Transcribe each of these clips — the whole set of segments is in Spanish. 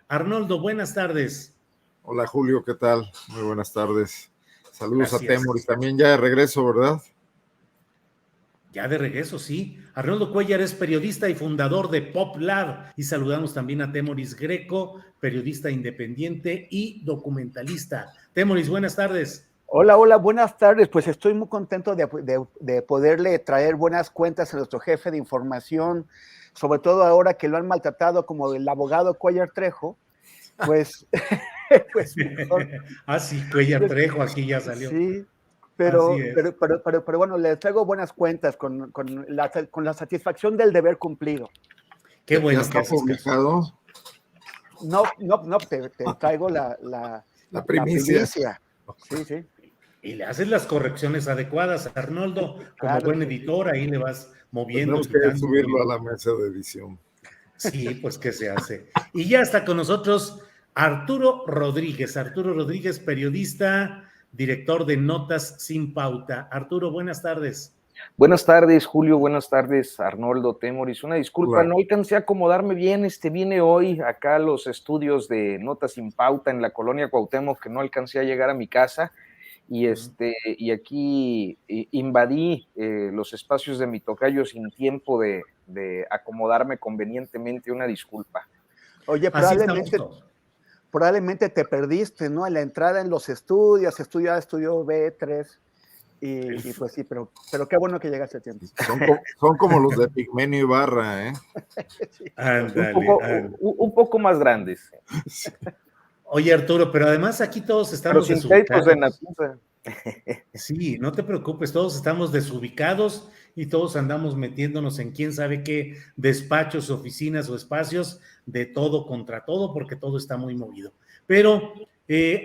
Arnoldo, buenas tardes. Hola Julio, ¿qué tal? Muy buenas tardes. Saludos. Gracias. A Temoris, también ya de regreso, ¿verdad? Ya de regreso, sí. Arnoldo Cuellar es periodista y fundador de PopLab, y saludamos también a Temoris Greco, periodista independiente y documentalista. Temoris, buenas tardes. Hola, buenas tardes. Pues estoy muy contento de poderle traer buenas cuentas a nuestro jefe de información, sobre todo ahora que lo han maltratado como el abogado Cuellar Trejo, pues, pues mejor. Sí, Cuellar Trejo, aquí ya salió. Sí, pero bueno, les traigo buenas cuentas con la satisfacción del deber cumplido. Qué bueno. ¿Ya está publicado? No, te traigo la primicia. Sí. Y le haces las correcciones adecuadas, Arnoldo, como buen editor, ahí le vas moviendo. Tenemos que subirlo a la mesa de edición. Sí, pues ¿qué se hace? Y ya está con nosotros Arturo Rodríguez, periodista, director de Notas Sin Pauta. Arturo, buenas tardes. Buenas tardes, Julio, buenas tardes, Arnoldo, Temoris. Una disculpa, Hola. No alcancé a acomodarme bien, vine hoy acá a los estudios de Notas Sin Pauta en la colonia Cuauhtémoc, que no alcancé a llegar a mi casa, y aquí invadí los espacios de mi tocayo sin tiempo de acomodarme convenientemente. Una disculpa. Oye, probablemente te perdiste, ¿no? En la entrada en los estudio B3, y pues sí, pero qué bueno que llegaste a tiempo. Son como los de Pigmenio Ibarra, ¿eh? Sí. Ándale, un poco más grandes. Sí. Oye, Arturo, pero además aquí todos estamos desubicados. Sí, no te preocupes, todos estamos desubicados y todos andamos metiéndonos en quién sabe qué despachos, oficinas o espacios de todo contra todo, porque todo está muy movido. Pero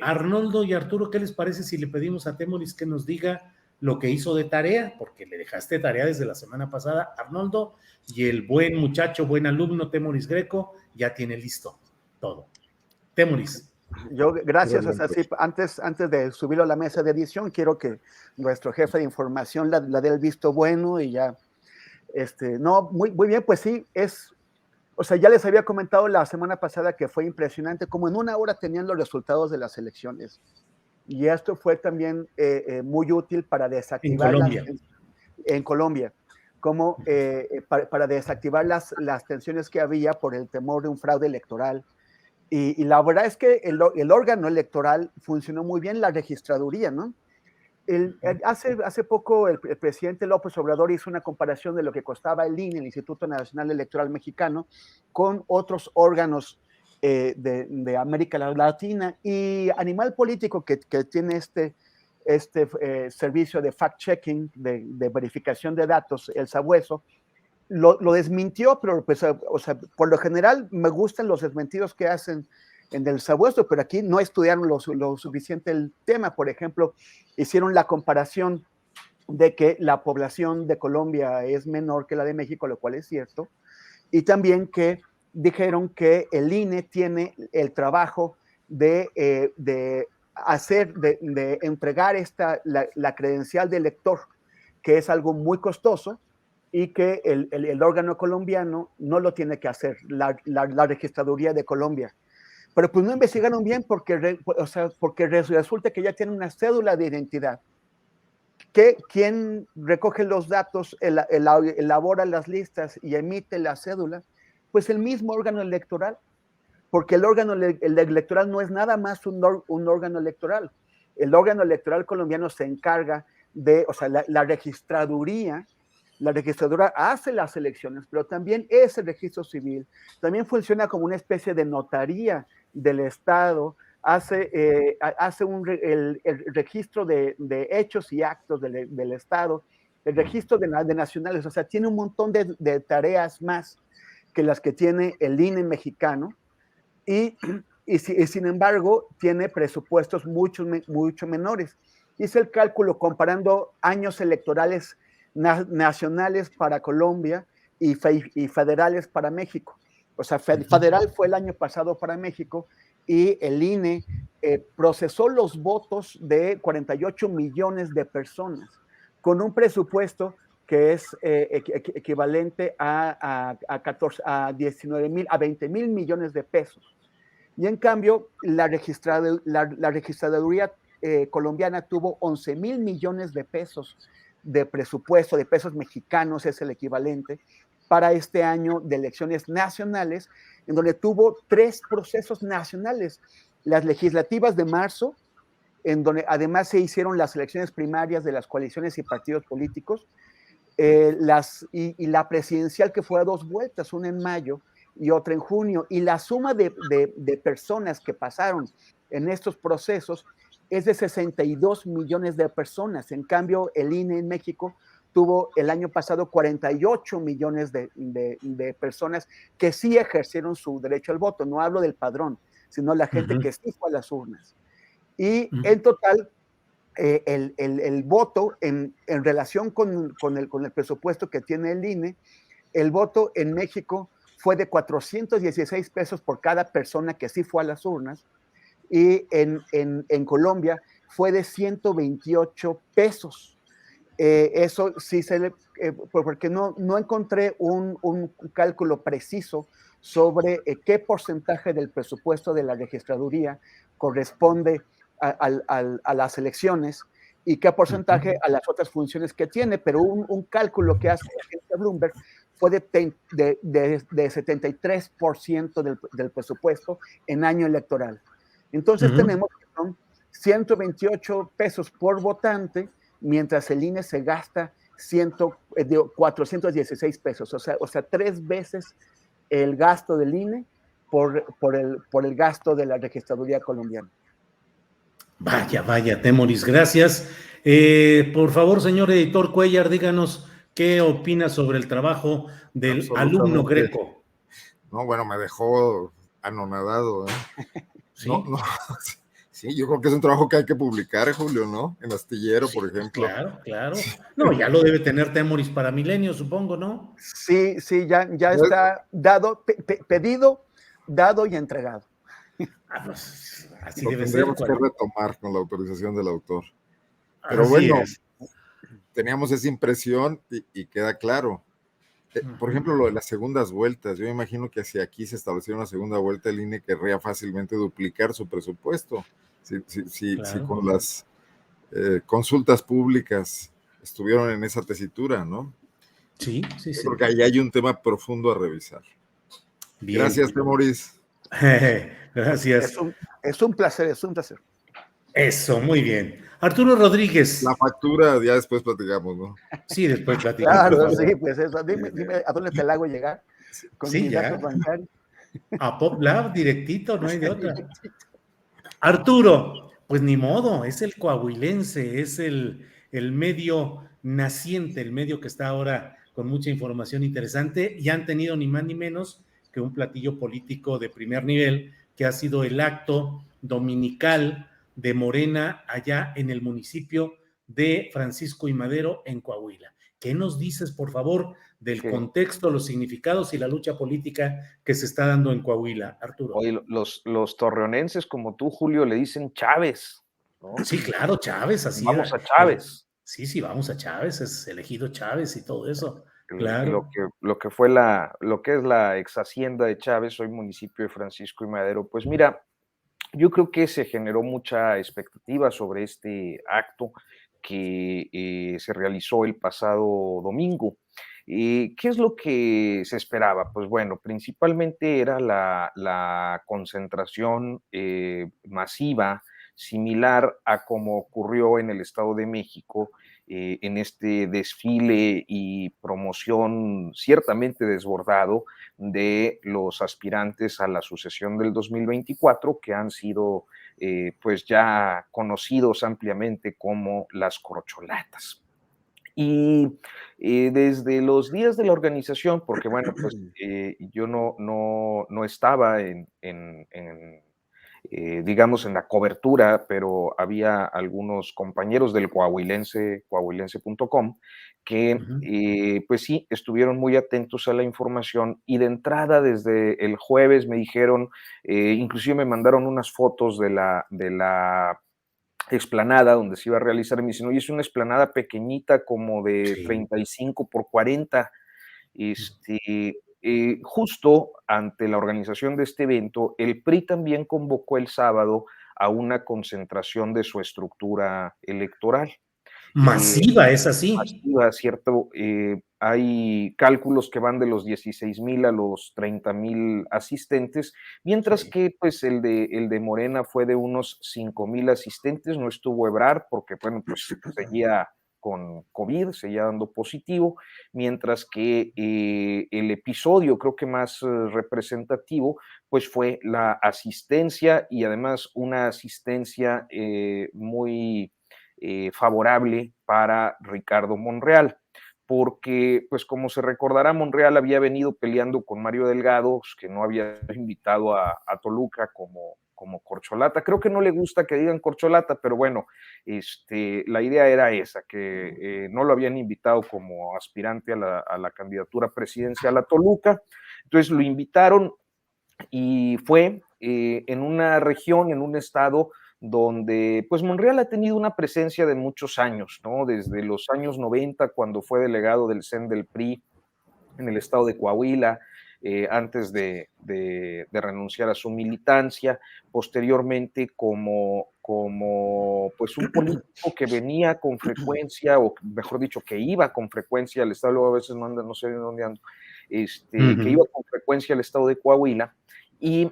Arnoldo y Arturo, ¿qué les parece si le pedimos a Temoris que nos diga lo que hizo de tarea? Porque le dejaste tarea desde la semana pasada, Arnoldo, y el buen muchacho, buen alumno Temoris Greco ya tiene listo todo. Temoris. Yo, gracias. O sea, sí, antes de subirlo a la mesa de edición, quiero que nuestro jefe de información la dé el visto bueno y ya. No, muy bien, pues sí, o sea, ya les había comentado la semana pasada que fue impresionante, como en una hora tenían los resultados de las elecciones. Y esto fue también muy útil para desactivar en Colombia, como para desactivar las tensiones que había por el temor de un fraude electoral. Y la verdad es que el órgano electoral funcionó muy bien, la registraduría, ¿no? Hace poco el presidente López Obrador hizo una comparación de lo que costaba el INE, el Instituto Nacional Electoral Mexicano, con otros órganos de América Latina, y Animal Político, que tiene este servicio de fact-checking, de verificación de datos, el Sabueso, lo desmintió, pero pues, o sea, por lo general me gustan los desmentidos que hacen en el Sabueso, pero aquí no estudiaron lo suficiente el tema. Por ejemplo, hicieron la comparación de que la población de Colombia es menor que la de México, lo cual es cierto, y también que dijeron que el INE tiene el trabajo de entregar la credencial de elector, que es algo muy costoso, y que el órgano colombiano no lo tiene que hacer, la registraduría de Colombia. Pero pues no investigaron bien porque resulta que ya tienen una cédula de identidad. ¿Quién recoge los datos, elabora las listas y emite la cédula? Pues el mismo órgano electoral, porque el órgano electoral no es nada más un órgano electoral. El órgano electoral colombiano se encarga de, o sea, la registraduría. La registradora hace las elecciones, pero también es el registro civil. También funciona como una especie de notaría del Estado. Hace el registro de hechos y actos del Estado, el registro de nacionales. O sea, tiene un montón de tareas más que las que tiene el INE mexicano. Y sin embargo, tiene presupuestos mucho menores. Hice el cálculo comparando años electorales nacionales para Colombia y federales para México. O sea, federal fue el año pasado para México, y el INE procesó los votos de 48 millones de personas con un presupuesto que es equivalente a 19 mil, a 20 mil millones de pesos. Y en cambio, la registraduría colombiana tuvo 11,000 millones de pesos de presupuesto, de pesos mexicanos es el equivalente, para este año de elecciones nacionales, en donde tuvo 3 procesos nacionales, las legislativas de marzo, en donde además se hicieron las elecciones primarias de las coaliciones y partidos políticos, y la presidencial, que fue a 2 vueltas, una en mayo y otra en junio, y la suma de personas que pasaron en estos procesos es de 62 millones de personas. En cambio, el INE en México tuvo el año pasado 48 millones de personas que sí ejercieron su derecho al voto. No hablo del padrón, sino la gente que sí fue a las urnas. Y en total, el voto en relación con el presupuesto que tiene el INE, el voto en México fue de 416 pesos por cada persona que sí fue a las urnas, y en Colombia fue de 128 pesos. Eso sí porque no encontré un cálculo preciso sobre qué porcentaje del presupuesto de la registraduría corresponde a las elecciones y qué porcentaje a las otras funciones que tiene, pero un cálculo que hace la agencia Bloomberg fue de 73% del presupuesto en año electoral. Entonces tenemos que son 128 pesos por votante, mientras el INE se gasta 416 pesos, o sea 3 veces el gasto del INE por el gasto de la registraduría colombiana. Vaya, Temoris, gracias. Por favor, señor editor Cuellar, díganos qué opina sobre el trabajo del alumno Greco. No, bueno, me dejó anonadado. ¿Sí? No, sí, yo creo que es un trabajo que hay que publicar, Julio, ¿no? En Astillero, por ejemplo. Claro. No, ya lo debe tener Temoris para Milenio, supongo, ¿no? Sí, ya está dado, pedido, dado y entregado. Pues, así lo debe tendremos ser. Que retomar con la autorización del autor. Pero así bueno, es. Teníamos esa impresión y queda claro. Por ejemplo, lo de las segundas vueltas, yo me imagino que si aquí se estableciera una segunda vuelta, el INE querría fácilmente duplicar su presupuesto. Si con las consultas públicas estuvieron en esa tesitura, ¿no? Sí. Porque ahí hay un tema profundo a revisar. Bien. Gracias, Temoris. Gracias. Es un placer. Eso, muy bien. Arturo Rodríguez. La factura ya después platicamos, ¿no? Sí, después platicamos. Claro, sí, pues eso. Dime a dónde te la hago llegar con mis datos bancarios. A PopLab, directito, no hay de otra. Arturo, pues ni modo, es el coahuilense, es el medio naciente, el medio que está ahora con mucha información interesante, y han tenido ni más ni menos que un platillo político de primer nivel, que ha sido el acto dominical de Morena allá en el municipio de Francisco y Madero, en Coahuila. ¿Qué nos dices, por favor, del contexto, los significados y la lucha política que se está dando en Coahuila, Arturo? Oye, los torreonenses como tú, Julio, le dicen Chávez, ¿no? Sí, claro, Chávez, así vamos era. A Chávez. Sí, vamos a Chávez, es elegido Chávez y todo eso. Claro. Lo que es la ex hacienda de Chávez, hoy municipio de Francisco y Madero. Pues mira, yo creo que se generó mucha expectativa sobre este acto que se realizó el pasado domingo. ¿Qué es lo que se esperaba? Pues bueno, principalmente era la concentración masiva, similar a como ocurrió en el Estado de México, en este desfile y promoción ciertamente desbordado de los aspirantes a la sucesión del 2024, que han sido pues ya conocidos ampliamente como las corcholatas. Y desde los días de la organización, porque bueno, pues yo no estaba digamos, en la cobertura, pero había algunos compañeros del coahuilense.com, que pues sí, estuvieron muy atentos a la información, y de entrada desde el jueves me dijeron, inclusive me mandaron unas fotos de la explanada donde se iba a realizar, me dicen, oye, es una explanada pequeñita como de 35 por 40, justo ante la organización de este evento, el PRI también convocó el sábado a una concentración de su estructura electoral. Masiva, es así. Masiva, ¿cierto? Hay cálculos que van de los 16,000 a los 30,000 asistentes, mientras que pues el de Morena fue de unos 5,000 asistentes. No estuvo Ebrard porque, bueno, pues seguía con COVID, seguía dando positivo, mientras que el episodio creo que más representativo pues fue la asistencia, y además una asistencia muy favorable para Ricardo Monreal, porque, pues como se recordará, Monreal había venido peleando con Mario Delgado, que no había invitado a Toluca como corcholata. Creo que no le gusta que digan corcholata, pero bueno, la idea era esa, que no lo habían invitado como aspirante a la candidatura presidencial a Toluca. Entonces lo invitaron y fue en una región, en un estado donde pues Monreal ha tenido una presencia de muchos años, ¿no? Desde los años 90, cuando fue delegado del CEN del PRI en el estado de Coahuila, antes de renunciar a su militancia, posteriormente como pues un político que venía con frecuencia, o mejor dicho, que iba con frecuencia al estado, luego a veces no anda, no sé dónde ando, que iba con frecuencia al estado de Coahuila, y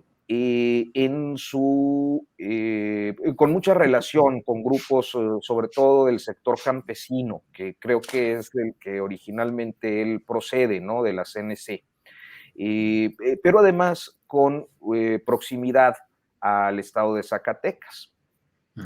con mucha relación con grupos, sobre todo del sector campesino, que creo que es del que originalmente él procede, ¿no? De la CNC. Pero además con proximidad al estado de Zacatecas.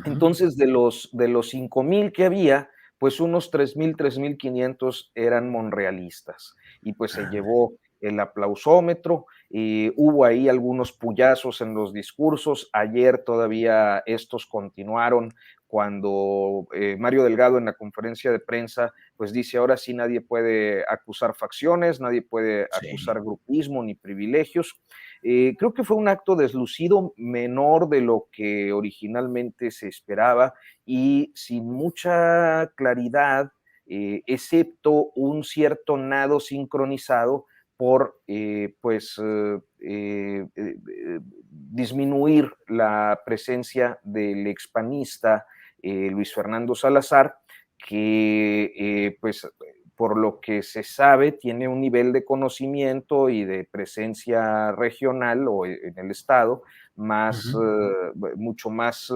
Entonces, de los 5,000 que había, pues unos 3,000, 3,500 eran monrealistas, y pues se llevó el aplausómetro. Hubo ahí algunos puyazos en los discursos. Ayer todavía estos continuaron cuando Mario Delgado, en la conferencia de prensa, pues dice: ahora sí nadie puede acusar facciones, nadie puede acusar grupismo ni privilegios. Creo que fue un acto deslucido, menor de lo que originalmente se esperaba y sin mucha claridad, excepto un cierto nado sincronizado por disminuir la presencia del expanista Luis Fernando Salazar, que pues por lo que se sabe tiene un nivel de conocimiento y de presencia regional o en el estado más, mucho más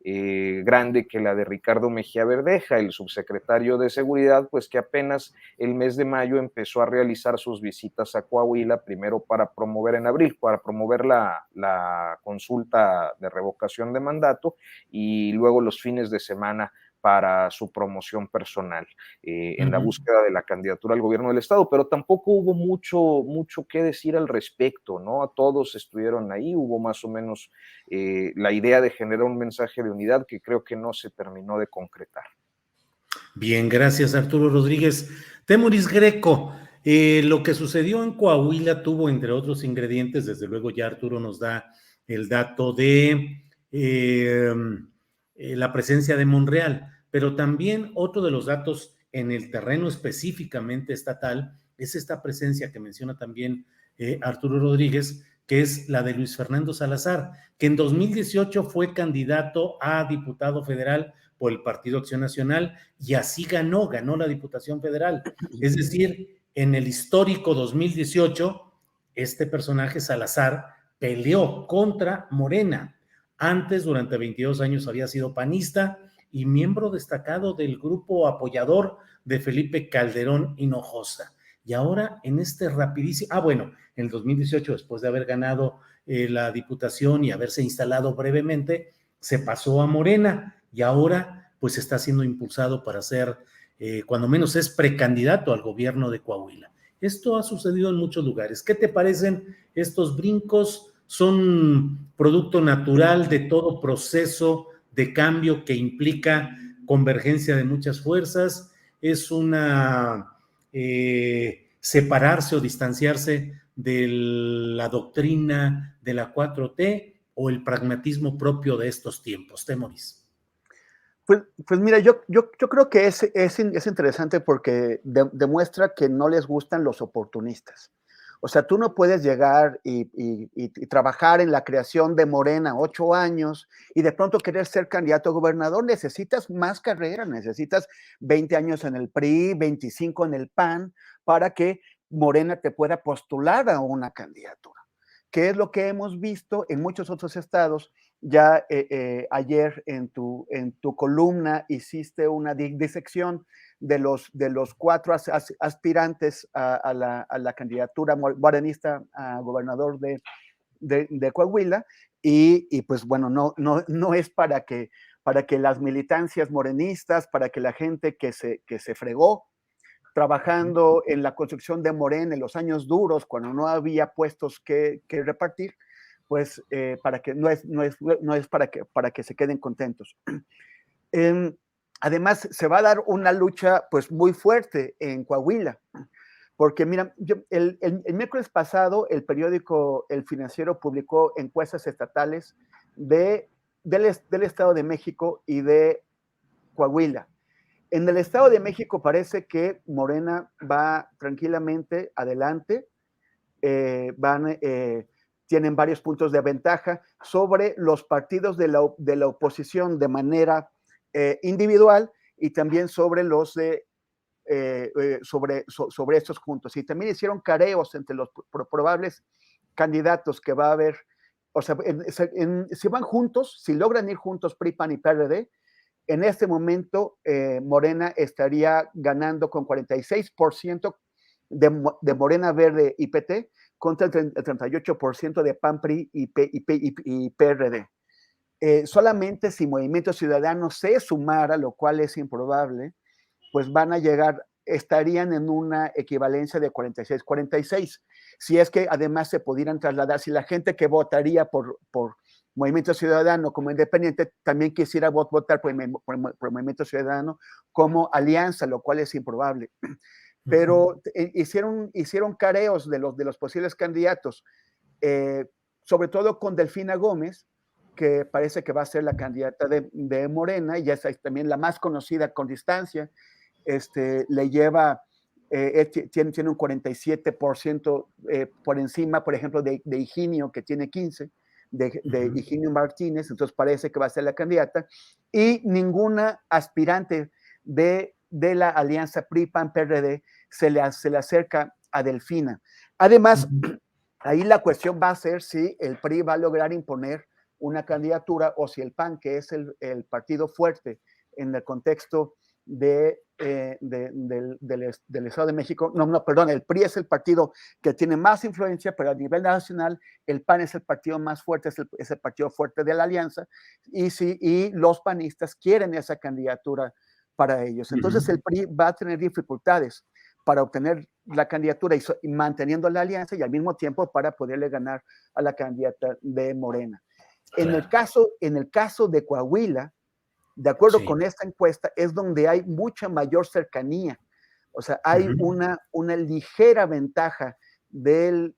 grande que la de Ricardo Mejía Verdeja, el subsecretario de Seguridad, pues que apenas el mes de mayo empezó a realizar sus visitas a Coahuila, primero para promover en abril, para promover la consulta de revocación de mandato, y luego los fines de semana para su promoción personal, en la búsqueda de la candidatura al gobierno del estado, pero tampoco hubo mucho que decir al respecto, ¿no? A todos estuvieron ahí, hubo más o menos la idea de generar un mensaje de unidad que creo que no se terminó de concretar. Bien, gracias Arturo Rodríguez. Temoris Greco, lo que sucedió en Coahuila tuvo, entre otros ingredientes, desde luego ya Arturo nos da el dato de la presencia de Monreal, pero también otro de los datos en el terreno específicamente estatal es esta presencia que menciona también Arturo Rodríguez, que es la de Luis Fernando Salazar, que en 2018 fue candidato a diputado federal por el Partido Acción Nacional y así ganó la Diputación Federal. Es decir, en el histórico 2018, este personaje Salazar peleó contra Morena. Antes, durante 22 años, había sido panista y miembro destacado del grupo apoyador de Felipe Calderón Hinojosa. Y ahora en este rapidísimo, en el 2018, después de haber ganado la diputación y haberse instalado brevemente, se pasó a Morena y ahora pues está siendo impulsado para ser, cuando menos es precandidato al gobierno de Coahuila. Esto ha sucedido en muchos lugares. ¿Qué te parecen estos brincos? ¿Son producto natural de todo proceso de cambio que implica convergencia de muchas fuerzas? ¿Es una separarse o distanciarse de la doctrina de la 4T o el pragmatismo propio de estos tiempos? Temoris. Pues mira, yo creo que es interesante porque demuestra que no les gustan los oportunistas. O sea, tú no puedes llegar y trabajar en la creación de Morena 8 años y de pronto querer ser candidato a gobernador. Necesitas más carrera, necesitas 20 años en el PRI, 25 en el PAN, para que Morena te pueda postular a una candidatura, que es lo que hemos visto en muchos otros estados. Ya ayer en tu columna hiciste una disección de los 4 aspirantes a la candidatura morenista a gobernador de Coahuila, y pues bueno, no es para que las militancias morenistas, para que la gente que se fregó trabajando en la construcción de Morena en los años duros, cuando no había puestos que repartir, pues para que no es para que se queden contentos. Además, se va a dar una lucha pues muy fuerte en Coahuila, porque mira, el miércoles pasado el periódico El Financiero publicó encuestas estatales del Estado de México y de Coahuila. En el Estado de México parece que Morena va tranquilamente adelante, tienen varios puntos de ventaja sobre los partidos de la oposición de manera individual, y también sobre los sobre estos juntos. Y también hicieron careos entre los probables candidatos que va a haber. O sea, si van juntos, si logran ir juntos PRI, PAN y PRD, en este momento Morena estaría ganando con 46% de Morena Verde y PT contra el 38% de PAN, PRI y PRD. Solamente si Movimiento Ciudadano se sumara, lo cual es improbable, pues van a llegar, estarían en una equivalencia de 46-46. Si es que además se pudieran trasladar, si la gente que votaría por Movimiento Ciudadano como independiente también quisiera votar por Movimiento Ciudadano como alianza, lo cual es improbable. Pero hicieron careos de los posibles candidatos, sobre todo con Delfina Gómez, que parece que va a ser la candidata de Morena, y esa es también la más conocida con distancia. Le lleva, tiene un 47% por encima, por ejemplo, de Higinio, que tiene 15%, de Higinio Martínez, entonces parece que va a ser la candidata, y ninguna aspirante de la alianza PRI-PAN-PRD se le acerca a Delfina. Además, ahí la cuestión va a ser si el PRI va a lograr imponer una candidatura o si el PAN, que es el partido fuerte en el contexto del Estado de México, perdón, el PRI es el partido que tiene más influencia, pero a nivel nacional el PAN es el partido más fuerte, es el partido fuerte de la alianza, y los panistas quieren esa candidatura para ellos. Entonces el PRI va a tener dificultades para obtener la candidatura y manteniendo la alianza, y al mismo tiempo para poderle ganar a la candidata de Morena. En el caso de Coahuila, de acuerdo con esta encuesta, es donde hay mucha mayor cercanía. O sea, hay una ligera ventaja del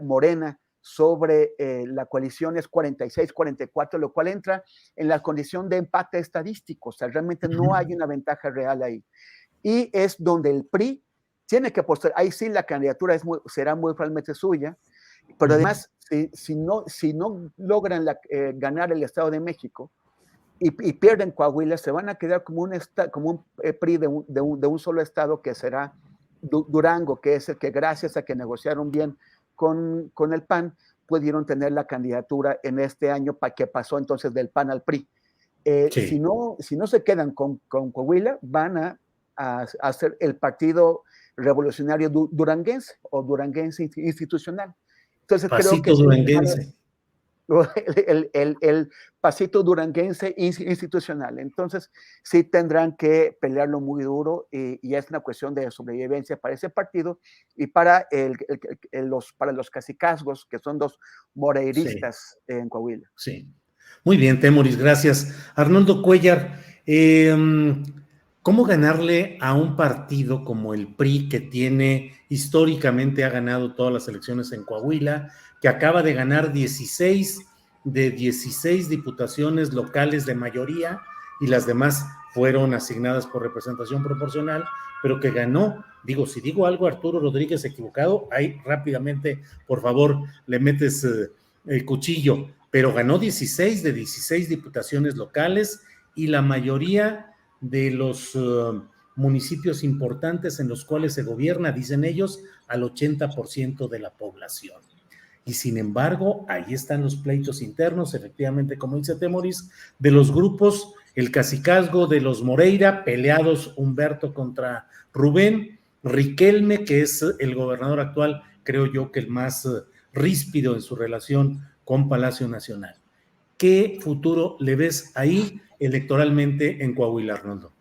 Morena sobre la coalición, es 46-44, lo cual entra en la condición de empate estadístico. O sea, realmente no hay una ventaja real ahí. Y es donde el PRI tiene que apostar. Ahí sí la candidatura será muy probablemente suya, pero además, si no logran ganar el Estado de México y pierden Coahuila, se van a quedar como un PRI de un solo estado, que será Durango, que es el que, gracias a que negociaron bien con el PAN, pudieron tener la candidatura en este año, que pasó entonces del PAN al PRI. Si no se quedan con Coahuila, van a ser el Partido Revolucionario Duranguense o Duranguense Institucional. Entonces Pasito creo que duranguense. El pasito duranguense institucional. Entonces sí tendrán que pelearlo muy duro, y es una cuestión de sobrevivencia para ese partido y para los cacicazgos, que son dos moreiristas en Coahuila. Sí. Muy bien, Temoris, gracias. Arnoldo Cuellar, ¿cómo ganarle a un partido como el PRI, que históricamente ha ganado todas las elecciones en Coahuila, que acaba de ganar 16 de 16 diputaciones locales de mayoría y las demás fueron asignadas por representación proporcional, pero que ganó. Digo, si digo algo, Arturo Rodríguez equivocado, ahí rápidamente, por favor, le metes el cuchillo, pero ganó 16 de 16 diputaciones locales y la mayoría de los municipios importantes en los cuales se gobierna, dicen ellos, al 80% de la población. Y sin embargo, ahí están los pleitos internos, efectivamente, como dice Temoris, de los grupos, el cacicazgo de los Moreira, peleados Humberto contra Rubén, Riquelme, que es el gobernador actual, creo yo que el más ríspido en su relación con Palacio Nacional. ¿Qué futuro le ves ahí electoralmente en Coahuila, Arnoldo?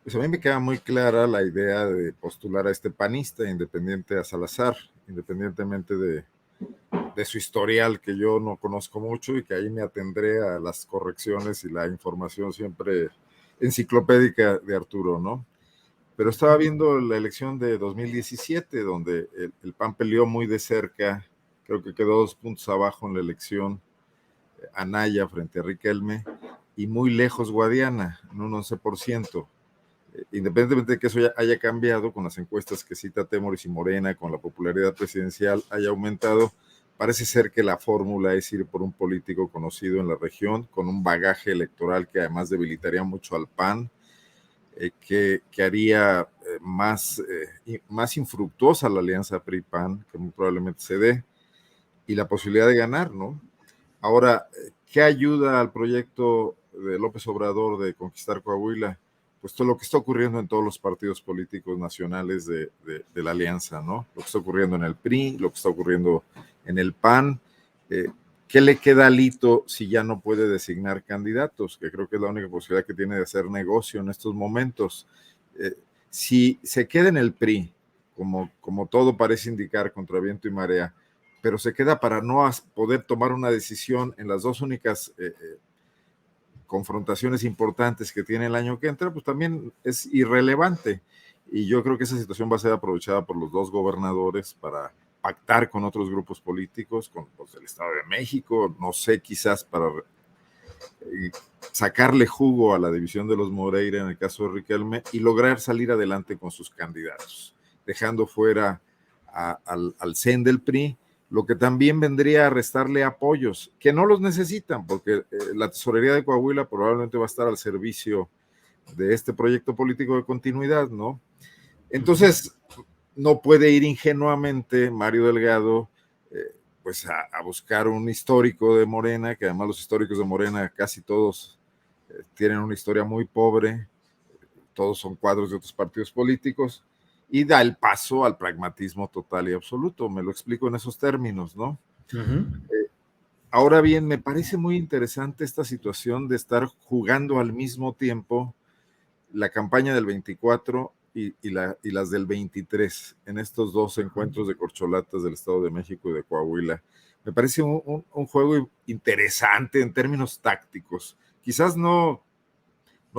Pues a mí me queda muy clara la idea de postular a este panista independiente a Salazar, independientemente de su historial, que yo no conozco mucho y que ahí me atendré a las correcciones y la información siempre enciclopédica de Arturo, ¿no? Pero estaba viendo la elección de 2017, donde el PAN peleó muy de cerca, creo que quedó 2 puntos abajo en la elección Anaya frente a Riquelme, y muy lejos Guadiana, en un 11%. Independientemente de que eso ya haya cambiado con las encuestas que cita Temoris y Morena, con la popularidad presidencial haya aumentado, parece ser que la fórmula es ir por un político conocido en la región, con un bagaje electoral que además debilitaría mucho al PAN, que haría más infructuosa la alianza PRI-PAN, que muy probablemente se dé, y la posibilidad de ganar, ¿no? Ahora, ¿qué ayuda al proyecto de López Obrador de conquistar Coahuila? Pues todo lo que está ocurriendo en todos los partidos políticos nacionales de la alianza, ¿no? Lo que está ocurriendo en el PRI, lo que está ocurriendo en el PAN. ¿Qué le queda a Lito si ya no puede designar candidatos? Que creo que es la única posibilidad que tiene de hacer negocio en estos momentos. Si se queda en el PRI, como todo parece indicar, contra viento y marea, pero se queda para no poder tomar una decisión en las dos únicas confrontaciones importantes que tiene el año que entra, pues también es irrelevante. Y yo creo que esa situación va a ser aprovechada por los dos gobernadores para pactar con otros grupos políticos, con los del Estado de México, no sé, quizás para sacarle jugo a la división de los Moreira en el caso de Riquelme y lograr salir adelante con sus candidatos, dejando fuera al CEN del PRI, lo que también vendría a restarle apoyos, que no los necesitan, porque la tesorería de Coahuila probablemente va a estar al servicio de este proyecto político de continuidad, ¿no? Entonces, no puede ir ingenuamente Mario Delgado pues a buscar un histórico de Morena, que además los históricos de Morena casi todos tienen una historia muy pobre, todos son cuadros de otros partidos políticos, y da el paso al pragmatismo total y absoluto. Me lo explico en esos términos, ¿no? Ahora bien, me parece muy interesante esta situación de estar jugando al mismo tiempo la campaña del 24 y las del 23 en estos dos encuentros de corcholatas del Estado de México y de Coahuila. Me parece un juego interesante en términos tácticos. Quizás no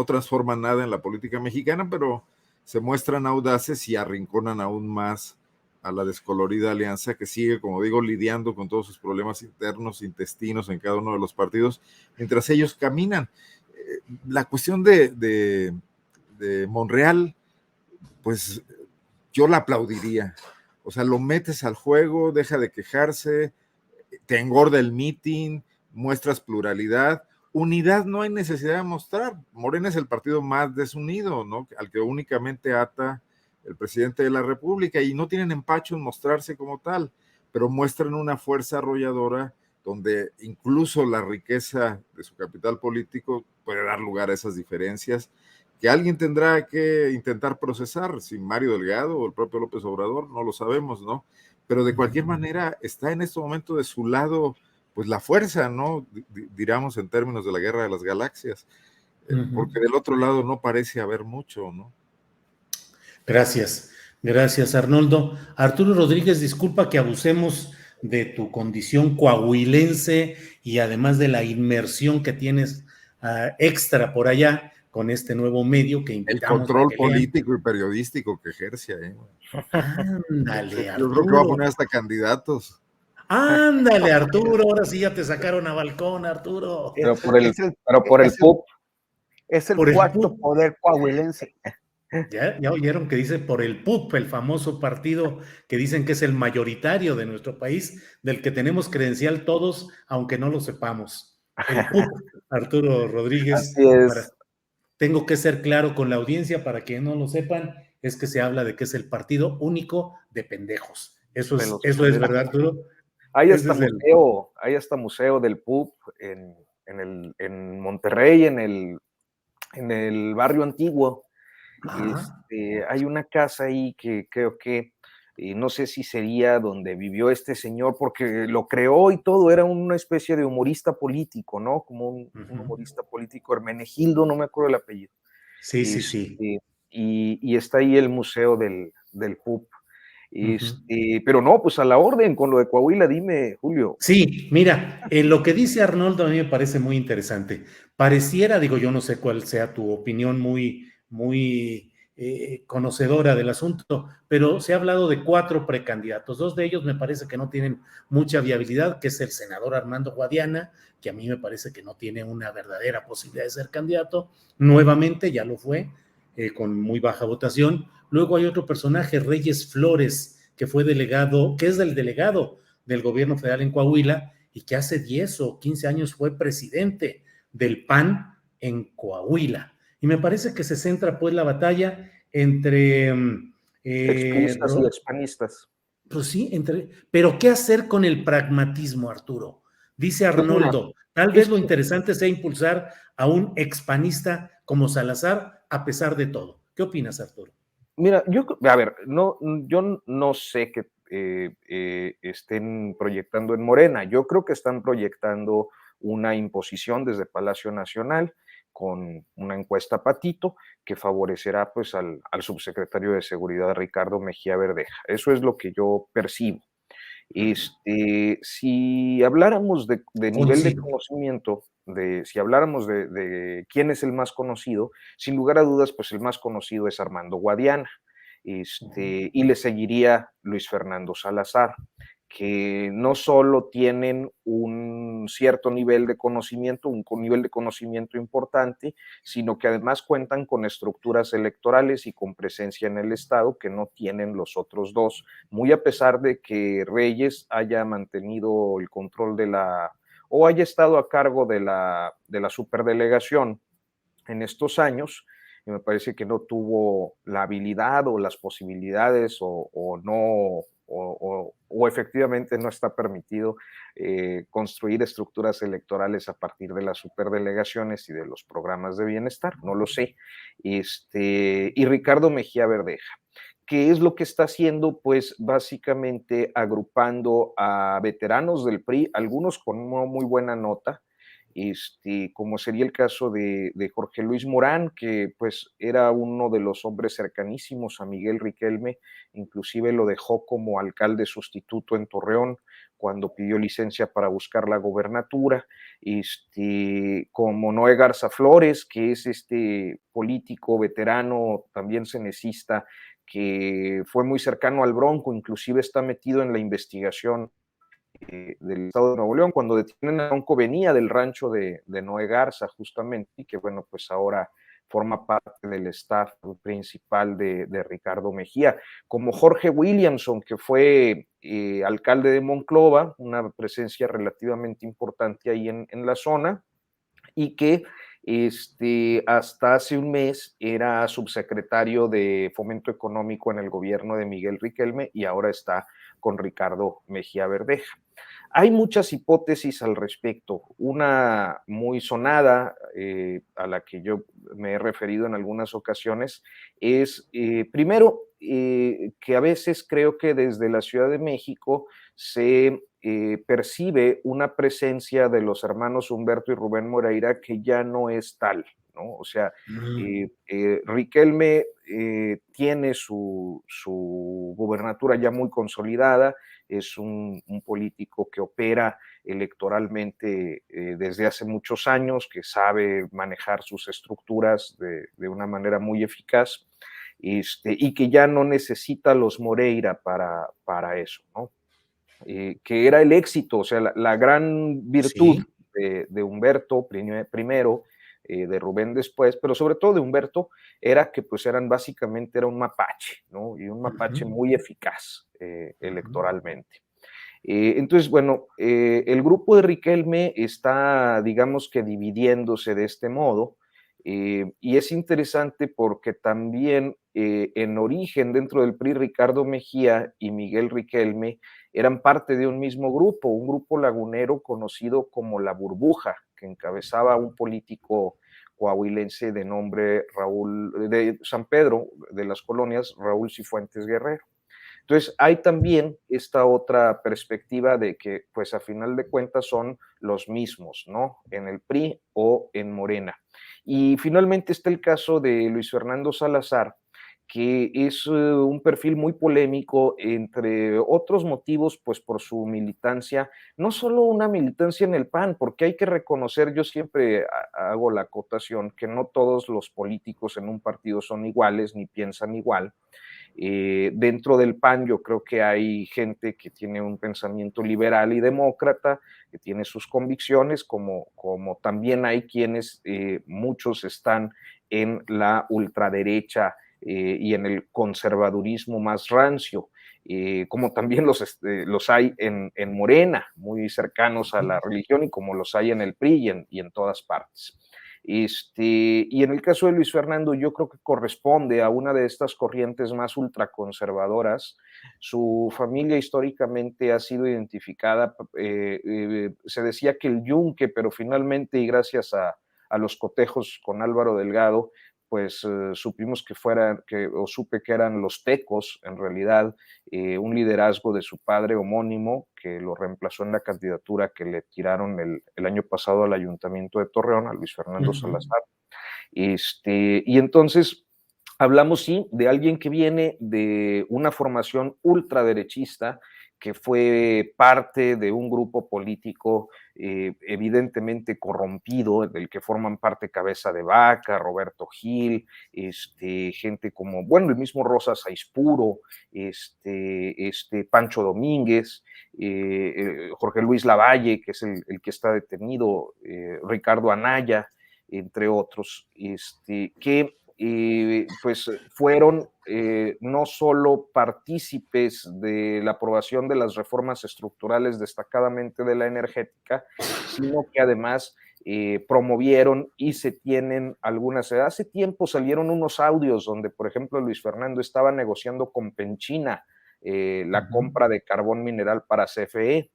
transforman nada en la política mexicana, pero se muestran audaces y arrinconan aún más a la descolorida alianza que sigue, como digo, lidiando con todos sus problemas internos, intestinos en cada uno de los partidos, mientras ellos caminan. La cuestión de Monreal, pues yo la aplaudiría. O sea, lo metes al juego, deja de quejarse, te engorda el meeting, muestras pluralidad. Unidad no hay necesidad de mostrar. Morena es el partido más desunido, ¿no? Al que únicamente ata el presidente de la República, y no tienen empacho en mostrarse como tal, pero muestran una fuerza arrolladora donde incluso la riqueza de su capital político puede dar lugar a esas diferencias que alguien tendrá que intentar procesar, si Mario Delgado o el propio López Obrador, no lo sabemos, ¿no? Pero de cualquier manera está en este momento de su lado pues la fuerza, ¿no? Diríamos en términos de la Guerra de las Galaxias, porque del otro lado no parece haber mucho, ¿no? Gracias, Arnoldo. Arturo Rodríguez, disculpa que abusemos de tu condición coahuilense y además de la inmersión que tienes extra por allá con este nuevo medio que invitamos. El control político y periodístico que ejerce, ¿eh? Ándale, Yo creo que va a poner hasta candidatos. Ándale, Arturo, ahora sí ya te sacaron a balcón, Arturo. Pero por el PUB. Es el Por el cuarto PUT. poder coahuilense. Ya oyeron que dice por el PUP, el famoso partido que dicen que es el mayoritario de nuestro país, del que tenemos credencial todos, aunque no lo sepamos. El PUP, Arturo Rodríguez, Así para, es. tengo que ser claro con la audiencia para que no lo sepan, es que se habla de que es el partido único de pendejos. De los Eso es verdad, pendejos. Arturo. Hay Ese hasta es el. museo, hay hasta museo del PUB en Monterrey, en el barrio antiguo. Ajá. Hay una casa ahí que creo que no sé si sería donde vivió este señor, porque lo creó y todo, era una especie de humorista político, ¿no? Como un Ujú. humorista político, Hermenegildo, no me acuerdo el apellido. Sí, sí, sí. Este, y está ahí el museo del PUB. Ujú. Pero no, pues a la orden con lo de Coahuila, dime, Julio. Sí, mira, en lo que dice Arnoldo a mí me parece muy interesante. Pareciera, digo, yo no sé cuál sea tu opinión muy conocedora del asunto, pero se ha hablado de 4 precandidatos. 2 de ellos me parece que no tienen mucha viabilidad, que es el senador Armando Guadiana, que a mí me parece que no tiene una verdadera posibilidad de ser candidato. Nuevamente ya lo fue, con muy baja votación. Luego hay otro personaje, Reyes Flores, que fue delegado, que es del delegado del gobierno federal en Coahuila y que hace 10 o 15 años fue presidente del PAN en Coahuila. Y me parece que se centra pues la batalla entre, Expriistas y expanistas. pues sí, pero ¿qué hacer con el pragmatismo, Arturo? Dice Pues mira, Arnoldo, tal vez es lo que, interesante sea impulsar a un expanista como Salazar a pesar de todo. ¿Qué opinas, Arturo? mira, a ver, no, yo no sé que estén proyectando en Morena. Yo creo que están proyectando una imposición desde Palacio Nacional con una encuesta patito que favorecerá pues al subsecretario de Seguridad Ricardo Mejía Verdeja. Eso es lo que yo percibo. Si habláramos de nivel de Coincido. conocimiento, si habláramos de quién es el más conocido, sin lugar a dudas, pues el más conocido es Armando Guadiana, y le seguiría Luis Fernando Salazar, que no solo tienen un cierto nivel de conocimiento, un nivel de conocimiento importante, sino que además cuentan con estructuras electorales y con presencia en el Estado que no tienen los otros dos, muy a pesar de que Reyes haya mantenido el control o haya estado a cargo de la superdelegación en estos años, y me parece que no tuvo la habilidad o las posibilidades o no, o efectivamente no está permitido construir estructuras electorales a partir de las superdelegaciones y de los programas de bienestar, no lo sé. Y Ricardo Mejía Verdeja. ¿Qué es lo que está haciendo? Pues básicamente agrupando a veteranos del PRI, algunos con una muy buena nota, como sería el caso de Jorge Luis Morán, que pues era uno de los hombres cercanísimos a Miguel Riquelme, inclusive lo dejó como alcalde sustituto en Torreón cuando pidió licencia para buscar la gobernatura, como Noé Garza Flores, que es este político veterano, también cenecista, que fue muy cercano al Bronco, inclusive está metido en la investigación del estado de Nuevo León. Cuando detienen a Bronco venía del rancho de Noé Garza, justamente, y que bueno, pues ahora forma parte del staff principal de Ricardo Mejía, como Jorge Williamson, que fue alcalde de Monclova, una presencia relativamente importante ahí en la zona, y que hasta hace un mes era subsecretario de Fomento Económico en el gobierno de Miguel Riquelme y ahora está con Ricardo Mejía Verdeja. Hay muchas hipótesis al respecto. Una muy sonada, a la que yo me he referido en algunas ocasiones, es, primero, que a veces creo que desde la Ciudad de México se percibe una presencia de los hermanos Humberto y Rubén Moreira que ya no es tal, ¿no? O sea, Riquelme tiene su gubernatura ya muy consolidada, es un político que opera electoralmente desde hace muchos años, que sabe manejar sus estructuras de una manera muy eficaz, y que ya no necesita los Moreira para eso, ¿no? Que era el éxito, o sea, la gran virtud Sí. de Humberto primero, de Rubén después, pero sobre todo de Humberto, era que pues era un mapache, ¿no? Y un mapache muy eficaz electoralmente. Entonces, bueno, el grupo de Riquelme está, digamos que dividiéndose de este modo, y es interesante porque también en origen dentro del PRI, Ricardo Mejía y Miguel Riquelme eran parte de un mismo grupo, un grupo lagunero conocido como La Burbuja, que encabezaba un político coahuilense de nombre Raúl, de San Pedro, de las colonias, Raúl Cifuentes Guerrero. Entonces, hay también esta otra perspectiva de que, pues a final de cuentas, son los mismos, ¿no? En el PRI o en Morena. Y finalmente está el caso de Luis Fernando Salazar, que es un perfil muy polémico, entre otros motivos, pues por su militancia, no solo una militancia en el PAN, porque hay que reconocer, yo siempre hago la acotación, que no todos los políticos en un partido son iguales ni piensan igual. Dentro del PAN yo creo que hay gente que tiene un pensamiento liberal y demócrata, que tiene sus convicciones, como también hay quienes, muchos están en la ultraderecha y en el conservadurismo más rancio, como también los hay en Morena, muy cercanos a la religión, y como los hay en el PRI y en todas partes. Y en el caso de Luis Fernando, yo creo que corresponde a una de estas corrientes más ultraconservadoras. Su familia históricamente ha sido identificada, se decía que el Yunque, pero finalmente, y gracias a los cotejos con Álvaro Delgado, pues supimos supe que eran los Tecos, en realidad, un liderazgo de su padre homónimo, que lo reemplazó en la candidatura que le tiraron el año pasado al Ayuntamiento de Torreón, a Luis Fernando Salazar. Y entonces hablamos, sí, de alguien que viene de una formación ultraderechista, que fue parte de un grupo político evidentemente corrompido, del que forman parte Cabeza de Vaca, Roberto Gil, gente como, bueno, el mismo Rosa Saispuro, Pancho Domínguez, Jorge Luis Lavalle, que es el que está detenido, Ricardo Anaya, entre otros, que pues fueron no solo partícipes de la aprobación de las reformas estructurales, destacadamente de la energética, sino que además promovieron y se tienen algunas. Hace tiempo salieron unos audios donde, por ejemplo, Luis Fernando estaba negociando con Penchina la compra de carbón mineral para CFE.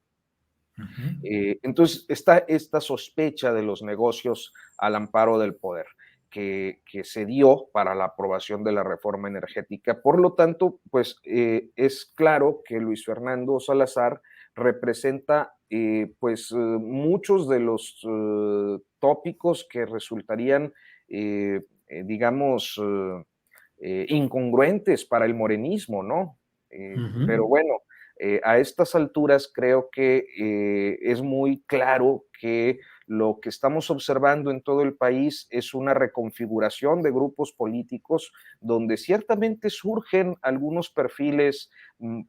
Entonces está esta sospecha de los negocios al amparo del poder que se dio para la aprobación de la reforma energética. Por lo tanto, pues es claro que Luis Fernando Salazar representa muchos de los tópicos que resultarían, digamos, incongruentes para el morenismo, ¿no? Pero bueno, a estas alturas creo que es muy claro que lo que estamos observando en todo el país es una reconfiguración de grupos políticos donde ciertamente surgen algunos perfiles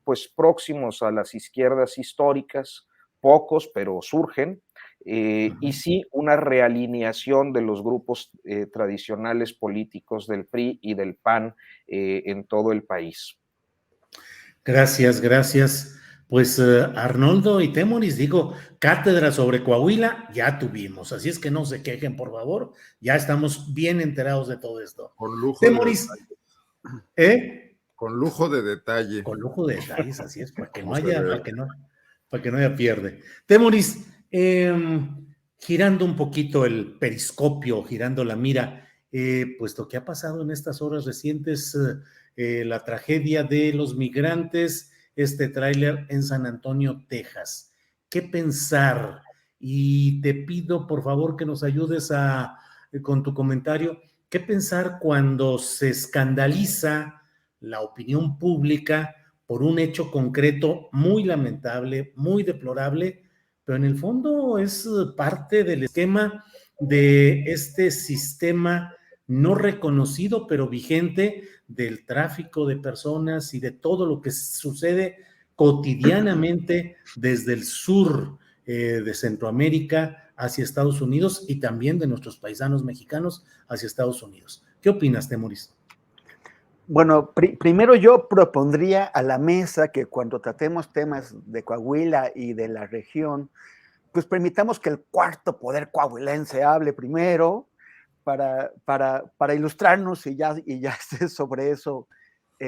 pues próximos a las izquierdas históricas, pocos, pero surgen, y sí una realineación de los grupos tradicionales políticos del PRI y del PAN en todo el país. Gracias, gracias. Pues Arnoldo y Temoris, digo, cátedra sobre Coahuila ya tuvimos, así es que no se quejen, por favor, ya estamos bien enterados de todo esto. Con lujo Temoris, con lujo de detalle. Con lujo de detalles, así es, para que no haya pierde. Temoris, girando un poquito el periscopio, girando la mira, puesto que ha pasado en estas horas recientes la tragedia de los migrantes, este tráiler en San Antonio, Texas. ¿Qué pensar? Y te pido, por favor, que nos ayudes con tu comentario. ¿Qué pensar cuando se escandaliza la opinión pública por un hecho concreto muy lamentable, muy deplorable, pero en el fondo es parte del esquema de este sistema no reconocido, pero vigente, del tráfico de personas y de todo lo que sucede cotidianamente desde el sur de Centroamérica hacia Estados Unidos y también de nuestros paisanos mexicanos hacia Estados Unidos. ¿Qué opinas, Temoris? Bueno, primero yo propondría a la mesa que cuando tratemos temas de Coahuila y de la región, pues permitamos que el cuarto poder coahuilense hable primero para ilustrarnos y ya sobre eso.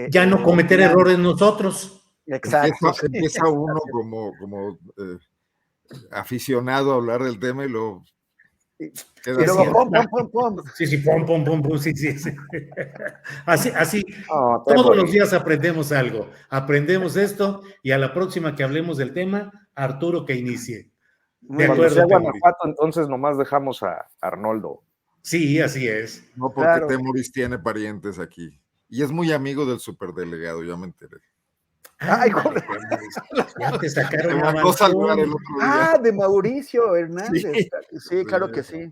Ya no cometer errores nosotros. Exacto. Empieza uno como aficionado a hablar del tema y luego queda y luego pom. Sí, pom, sí. Así, todos los días aprendemos algo. Aprendemos esto y a la próxima que hablemos del tema, Arturo que inicie. De acuerdo. Guanajuato, entonces nomás dejamos a Arnoldo. Sí, así es. No, porque claro. Temoris tiene parientes aquí. Y es muy amigo del superdelegado, ya me enteré. Ay, joder. Ya te sacaron de Mauricio Hernández. Sí, claro que sí.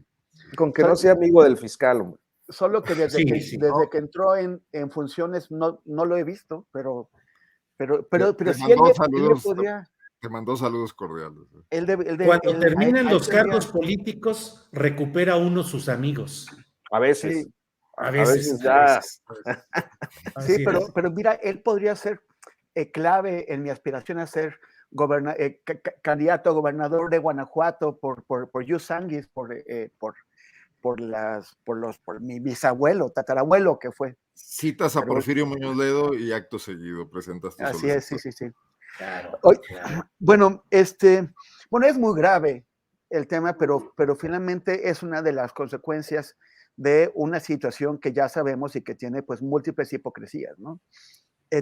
Con que no sea amigo del fiscal, hombre. Solo que desde que entró en funciones no lo he visto, pero sí él podría. Te mandó saludos cordiales. Cuando terminan los cargos políticos, recupera uno sus amigos. A veces. Sí. A veces ya. Sí, pero mira, él podría ser clave en mi aspiración a ser candidato a gobernador de Guanajuato por Yusanguis, por mi bisabuelo, tatarabuelo que fue. Citas a Porfirio Muñoz Ledo y acto seguido presentas tu solicitud. Así es, sí. Claro. Bueno, es muy grave el tema, pero finalmente es una de las consecuencias de una situación que ya sabemos y que tiene pues múltiples hipocresías, ¿no?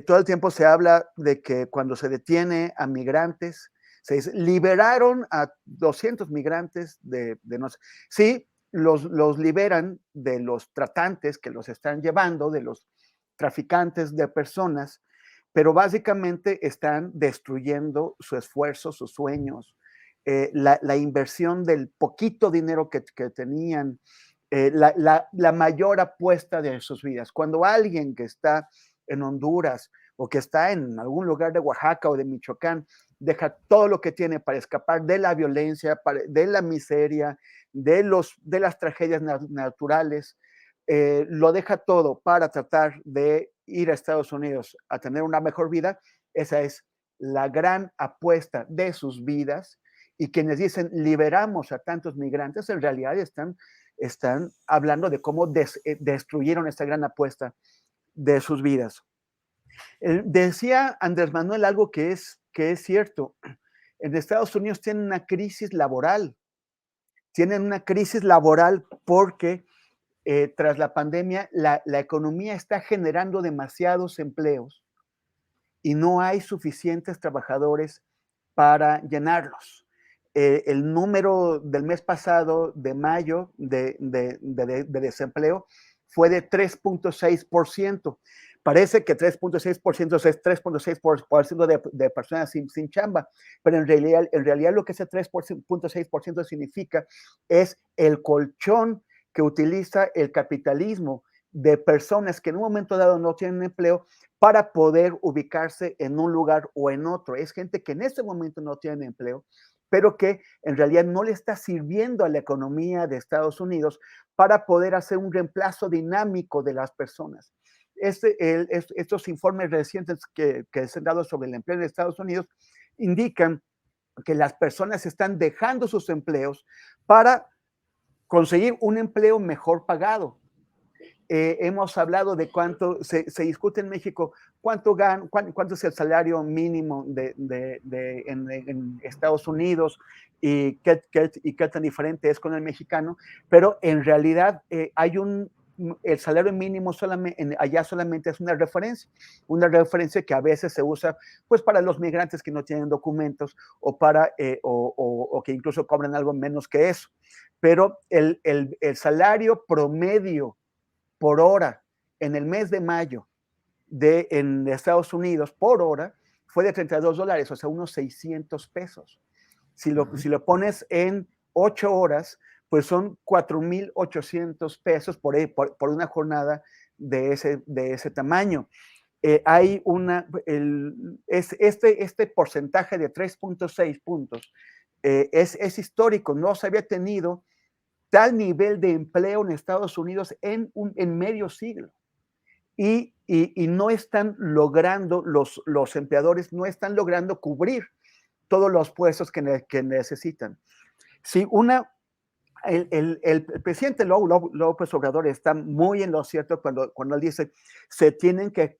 Todo el tiempo se habla de que cuando se detiene a migrantes, se dice, liberaron a 200 migrantes de no sé. Sí, los liberan de los tratantes que los están llevando, de los traficantes de personas, pero básicamente están destruyendo su esfuerzo, sus sueños, la inversión del poquito dinero que tenían, la mayor apuesta de sus vidas. Cuando alguien que está en Honduras o que está en algún lugar de Oaxaca o de Michoacán deja todo lo que tiene para escapar de la violencia, de la miseria, de las tragedias naturales, lo deja todo para tratar de ir a Estados Unidos a tener una mejor vida. Esa es la gran apuesta de sus vidas, y quienes dicen liberamos a tantos migrantes en realidad están hablando de cómo destruyeron esta gran apuesta de sus vidas. Decía Andrés Manuel algo que es cierto. En Estados Unidos tienen una crisis laboral. Tienen una crisis laboral porque tras la pandemia la economía está generando demasiados empleos y no hay suficientes trabajadores para llenarlos. El número del mes pasado, de mayo, de desempleo, fue de 3.6%. Parece que 3.6% es 3.6% de personas sin chamba, pero en realidad lo que ese 3.6% significa es el colchón que utiliza el capitalismo de personas que en un momento dado no tienen empleo para poder ubicarse en un lugar o en otro. Es gente que en este momento no tiene empleo, pero que en realidad no le está sirviendo a la economía de Estados Unidos para poder hacer un reemplazo dinámico de las personas. Estos informes recientes que se han dado sobre el empleo en Estados Unidos indican que las personas están dejando sus empleos para conseguir un empleo mejor pagado. Hemos hablado de cuánto se discute en México, cuánto es el salario mínimo en Estados Unidos y qué tan diferente es con el mexicano, pero en realidad el salario mínimo allá solamente es una referencia que a veces se usa pues para los migrantes que no tienen documentos o que incluso cobran algo menos que eso. Pero el salario promedio por hora en el mes de mayo en Estados Unidos por hora fue de $32, o sea, unos 600 pesos. Si lo pones en 8 horas, pues son 4,800 pesos por una jornada de ese tamaño. Hay este porcentaje de 3.6 puntos es histórico, no se había tenido tal nivel de empleo en Estados Unidos en medio siglo. Y no están logrando, los empleadores no están logrando cubrir todos los puestos que necesitan. Si el presidente López Obrador está muy en lo cierto cuando él dice se tienen que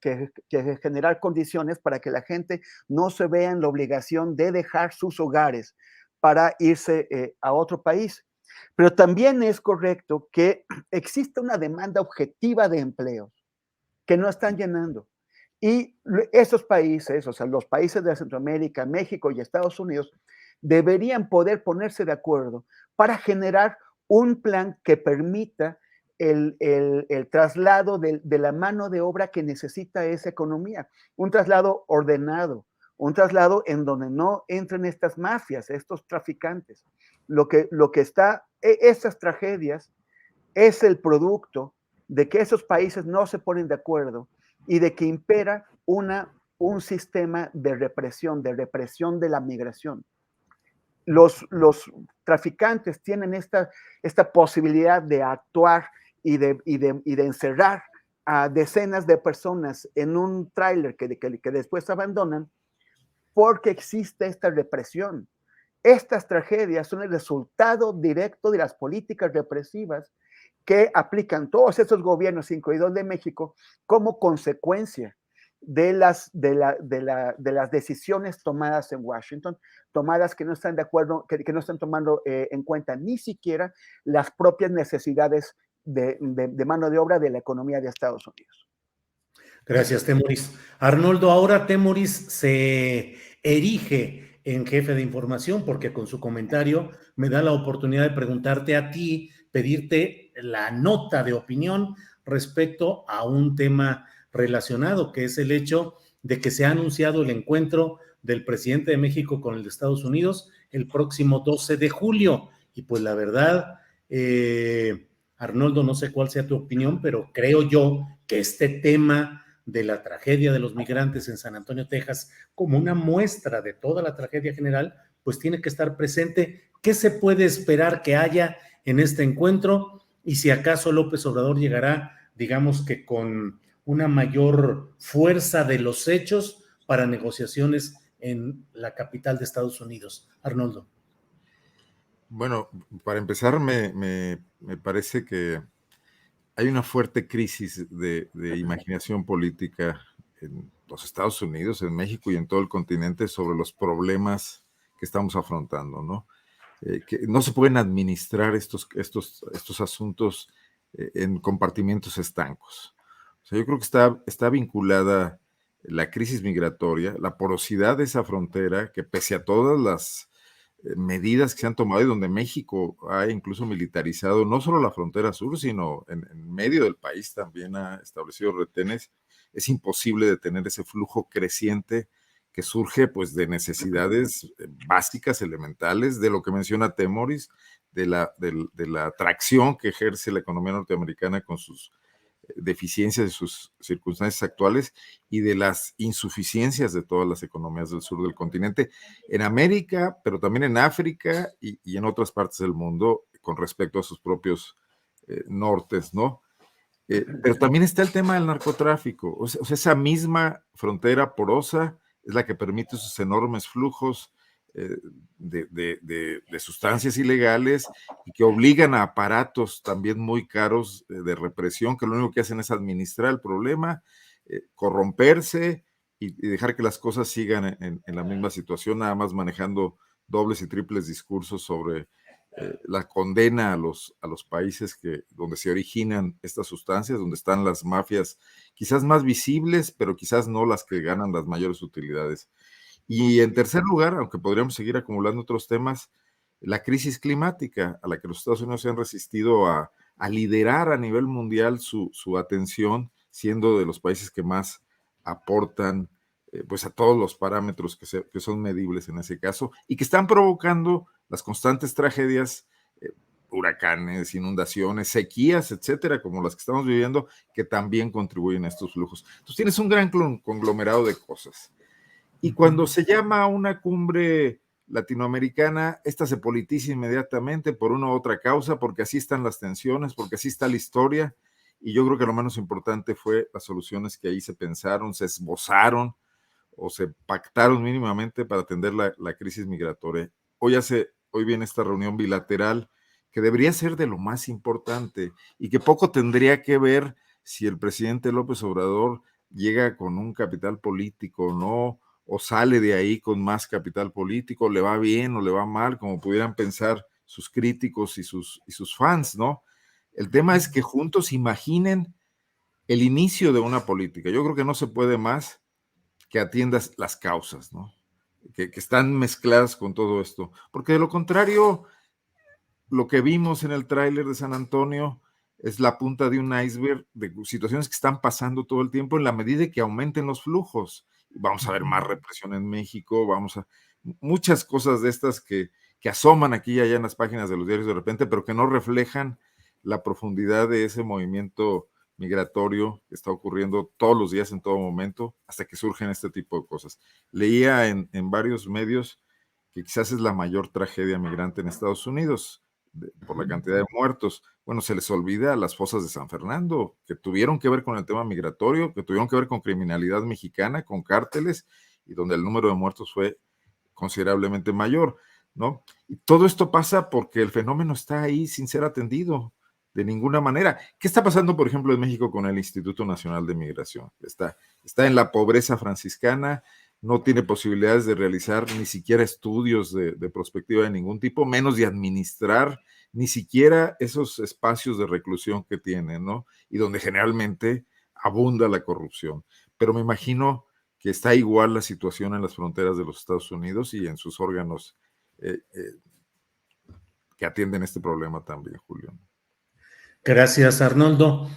generar condiciones para que la gente no se vea en la obligación de dejar sus hogares para irse a otro país. Pero también es correcto que existe una demanda objetiva de empleos que no están llenando. Y esos países, o sea, los países de Centroamérica, México y Estados Unidos, deberían poder ponerse de acuerdo para generar un plan que permita el traslado de la mano de obra que necesita esa economía, un traslado ordenado, un traslado en donde no entren estas mafias, estos traficantes. Lo que está, estas tragedias es el producto de que esos países no se ponen de acuerdo y de que impera un sistema de represión de la migración. Los traficantes tienen esta posibilidad de actuar y de encerrar a decenas de personas en un tráiler que después abandonan porque existe esta represión. Estas tragedias son el resultado directo de las políticas represivas que aplican todos estos gobiernos, incluidos de México, como consecuencia de las decisiones tomadas en Washington, tomadas que no están de acuerdo, que no están tomando en cuenta ni siquiera las propias necesidades de mano de obra de la economía de Estados Unidos. Gracias, Temoris. Arnoldo, ahora Temoris se erige en jefe de información porque con su comentario me da la oportunidad de preguntarte a ti, pedirte la nota de opinión respecto a un tema relacionado, que es el hecho de que se ha anunciado el encuentro del presidente de México con el de Estados Unidos el próximo 12 de julio. Y pues la verdad, Arnoldo, no sé cuál sea tu opinión, pero creo yo que este tema de la tragedia de los migrantes en San Antonio, Texas, como una muestra de toda la tragedia general, pues tiene que estar presente. ¿Qué se puede esperar que haya en este encuentro? Y si acaso López Obrador llegará, digamos que con una mayor fuerza de los hechos para negociaciones en la capital de Estados Unidos. Arnoldo. Bueno, para empezar, me parece que hay una fuerte crisis de imaginación política en los Estados Unidos, en México y en todo el continente sobre los problemas que estamos afrontando, ¿no? Que no se pueden administrar estos asuntos en compartimentos estancos. O sea, yo creo que está vinculada la crisis migratoria, la porosidad de esa frontera, que pese a todas las medidas que se han tomado y donde México ha incluso militarizado no solo la frontera sur, sino en medio del país también ha establecido retenes, es imposible detener ese flujo creciente que surge pues de necesidades básicas, elementales, de lo que menciona Temoris, de la atracción que ejerce la economía norteamericana con sus deficiencias de sus circunstancias actuales y de las insuficiencias de todas las economías del sur del continente, en América, pero también en África y en otras partes del mundo con respecto a sus propios nortes, ¿no? Pero también está el tema del narcotráfico, o sea, esa misma frontera porosa es la que permite esos enormes flujos de sustancias ilegales y que obligan a aparatos también muy caros de represión, que lo único que hacen es administrar el problema, corromperse y dejar que las cosas sigan en la misma situación, nada más manejando dobles y triples discursos sobre la condena a los países donde se originan estas sustancias, donde están las mafias quizás más visibles, pero quizás no las que ganan las mayores utilidades. Y en tercer lugar, aunque podríamos seguir acumulando otros temas, la crisis climática a la que los Estados Unidos se han resistido a liderar a nivel mundial su atención, siendo de los países que más aportan pues a todos los parámetros que son medibles en ese caso, y que están provocando las constantes tragedias, huracanes, inundaciones, sequías, etcétera, como las que estamos viviendo, que también contribuyen a estos flujos. Entonces tienes un gran conglomerado de cosas. Y cuando se llama a una cumbre latinoamericana, esta se politiza inmediatamente por una u otra causa, porque así están las tensiones, porque así está la historia, y yo creo que lo menos importante fue las soluciones que ahí se pensaron, se esbozaron o se pactaron mínimamente para atender la crisis migratoria. Hoy viene esta reunión bilateral que debería ser de lo más importante y que poco tendría que ver si el presidente López Obrador llega con un capital político, ¿no? O sale de ahí con más capital político, le va bien o le va mal, como pudieran pensar sus críticos y sus fans, ¿no? El tema es que juntos imaginen el inicio de una política. Yo creo que no se puede más que atiendas las causas, ¿no? Que están mezcladas con todo esto. Porque de lo contrario, lo que vimos en el tráiler de San Antonio es la punta de un iceberg de situaciones que están pasando todo el tiempo en la medida que aumenten los flujos. Vamos a ver más represión en México, muchas cosas de estas que asoman aquí y allá en las páginas de los diarios de repente, pero que no reflejan la profundidad de ese movimiento migratorio que está ocurriendo todos los días, en todo momento, hasta que surgen este tipo de cosas. Leía en varios medios que quizás es la mayor tragedia migrante en Estados Unidos, por la cantidad de muertos. Bueno, se les olvida las fosas de San Fernando, que tuvieron que ver con el tema migratorio, que tuvieron que ver con criminalidad mexicana, con cárteles, y donde el número de muertos fue considerablemente mayor, ¿no? Y todo esto pasa porque el fenómeno está ahí sin ser atendido de ninguna manera. ¿Qué está pasando, por ejemplo, en México con el Instituto Nacional de Migración? Está en la pobreza franciscana, no tiene posibilidades de realizar ni siquiera estudios de prospectiva de ningún tipo, menos de administrar ni siquiera esos espacios de reclusión que tiene, ¿no? Y donde generalmente abunda la corrupción. Pero me imagino que está igual la situación en las fronteras de los Estados Unidos y en sus órganos que atienden este problema también, Julio. Gracias, Arnoldo.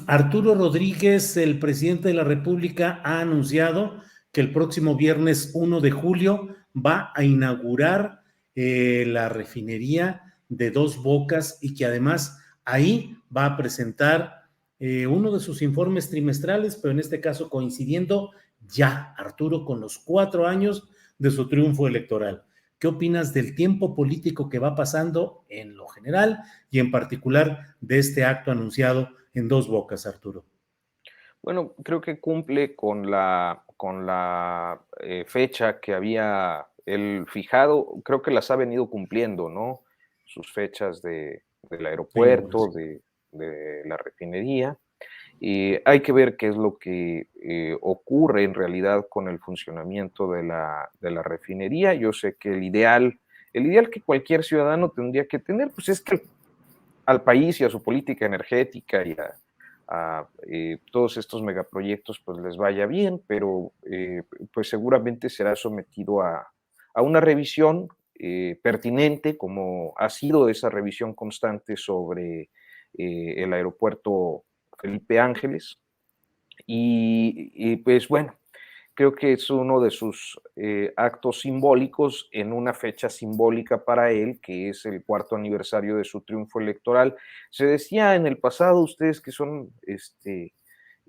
Arturo Rodríguez, el presidente de la República, ha anunciado que el próximo viernes 1 de julio va a inaugurar la refinería de Dos Bocas y que además ahí va a presentar uno de sus informes trimestrales, pero en este caso coincidiendo ya, Arturo, con los 4 años de su triunfo electoral. ¿Qué opinas del tiempo político que va pasando en lo general y en particular de este acto anunciado en Dos Bocas, Arturo? Bueno, creo que cumple con la fecha que había él fijado. Creo que las ha venido cumpliendo, ¿no? Sus fechas del aeropuerto, de la refinería. Y hay que ver qué es lo que ocurre en realidad con el funcionamiento de la refinería. Yo sé que el ideal que cualquier ciudadano tendría que tener, pues es que al país y a su política energética y a todos estos megaproyectos pues les vaya bien, pero pues seguramente será sometido a una revisión pertinente, como ha sido esa revisión constante sobre el aeropuerto Felipe Ángeles. Y pues bueno, creo que es uno de sus actos simbólicos en una fecha simbólica para él, que es el 4º aniversario de su triunfo electoral. Se decía en el pasado, ustedes que son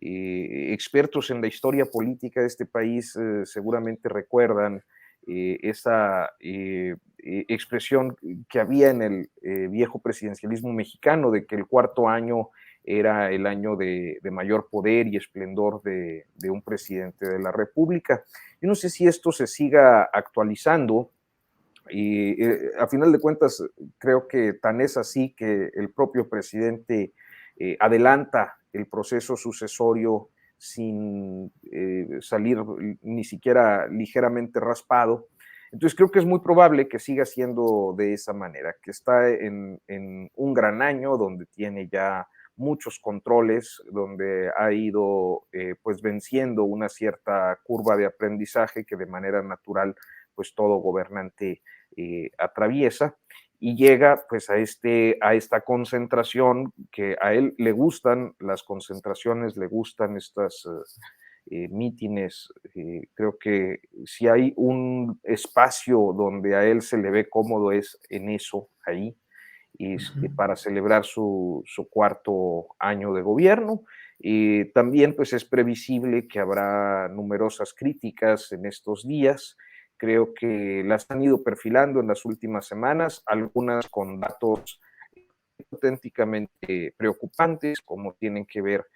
expertos en la historia política de este país, seguramente recuerdan esa expresión que había en el viejo presidencialismo mexicano de que el 4º año era el año de mayor poder y esplendor de un presidente de la República. Yo no sé si esto se siga actualizando, y a final de cuentas creo que tan es así que el propio presidente adelanta el proceso sucesorio sin salir ni siquiera ligeramente raspado. Entonces creo que es muy probable que siga siendo de esa manera, que está en un gran año donde tiene ya muchos controles, donde ha ido pues venciendo una cierta curva de aprendizaje que de manera natural pues todo gobernante atraviesa, y llega pues a esta concentración que a él le gustan las concentraciones, le gustan estas mítines. Creo que si hay un espacio donde a él se le ve cómodo es en eso, ahí, para celebrar su 4º año de gobierno. También pues es previsible que habrá numerosas críticas en estos días, creo que las han ido perfilando en las últimas semanas, algunas con datos auténticamente preocupantes, como tienen que ver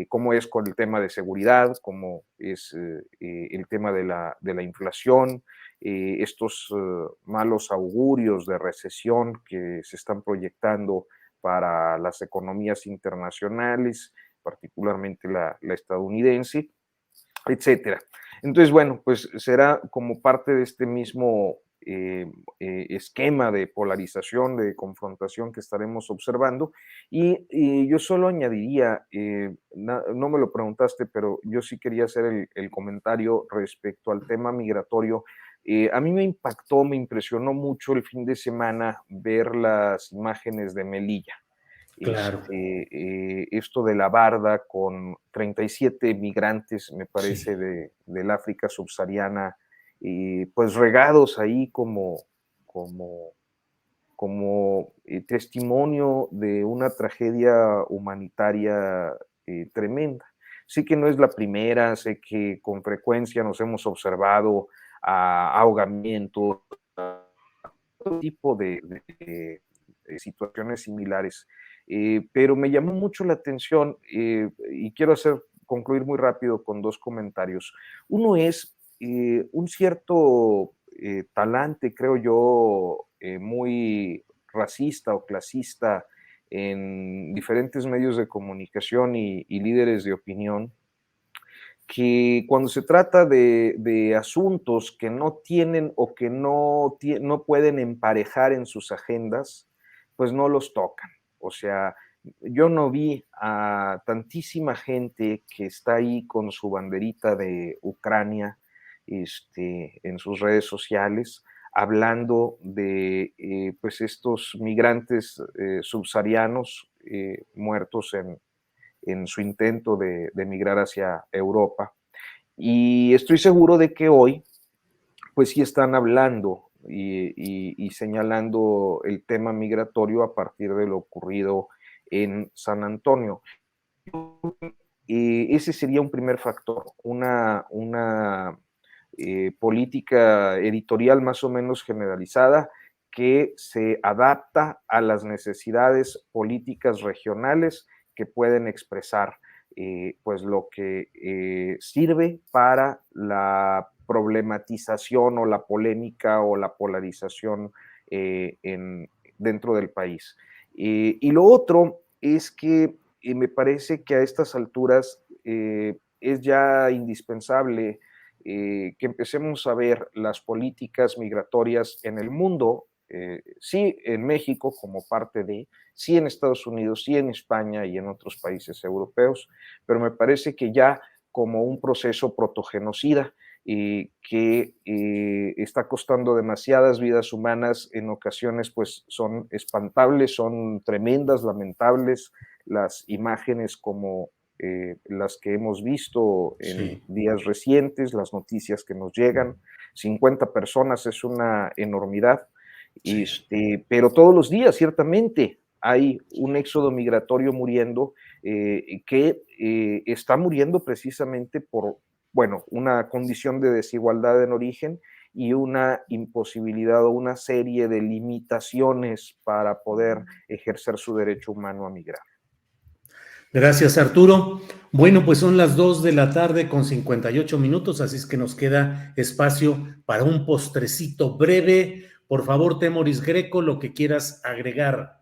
cómo es con el tema de seguridad, cómo es el tema de la inflación, estos malos augurios de recesión que se están proyectando para las economías internacionales, particularmente la estadounidense, etcétera. Entonces, bueno, pues será como parte de este mismo esquema de polarización, de confrontación que estaremos observando. Y yo solo añadiría, no me lo preguntaste, pero yo sí quería hacer el comentario respecto al tema migratorio. A mí me impactó, me impresionó mucho el fin de semana ver las imágenes de Melilla. Claro. Esto de la barda con 37 migrantes, me parece, Sí. del África subsahariana, pues regados ahí como testimonio de una tragedia humanitaria tremenda. Sé que no es la primera, sé que con frecuencia nos hemos observado ahogamientos, todo tipo de situaciones similares. Pero me llamó mucho la atención y quiero concluir muy rápido con dos comentarios. Uno es un cierto talante, creo yo, muy racista o clasista en diferentes medios de comunicación y líderes de opinión, que cuando se trata de asuntos que no tienen o que no pueden emparejar en sus agendas, pues no los tocan. O sea, yo no vi a tantísima gente que está ahí con su banderita de Ucrania en sus redes sociales, hablando de pues estos migrantes subsaharianos muertos en su intento de emigrar hacia Europa. Y estoy seguro de que hoy, pues sí están hablando y señalando el tema migratorio a partir de lo ocurrido en San Antonio. Ese sería un primer factor, una política editorial más o menos generalizada que se adapta a las necesidades políticas regionales que pueden expresar pues lo que sirve para la problematización o la polémica o la polarización dentro del país. Y lo otro es que me parece que a estas alturas es ya indispensable que empecemos a ver las políticas migratorias en el mundo, sí en México como parte de, sí en Estados Unidos, sí en España y en otros países europeos, pero me parece que ya como un proceso protogenocida que está costando demasiadas vidas humanas, en ocasiones pues son espantables, son tremendas, lamentables las imágenes como las que hemos visto en días recientes, las noticias que nos llegan. 50 personas es una enormidad, pero todos los días ciertamente hay un éxodo migratorio muriendo que está muriendo precisamente por, bueno, una condición de desigualdad en origen y una imposibilidad o una serie de limitaciones para poder ejercer su derecho humano a migrar. Gracias, Arturo. Bueno, pues son las 2 de la tarde con 58 minutos, así es que nos queda espacio para un postrecito breve. Por favor, Temoris Greco, lo que quieras agregar.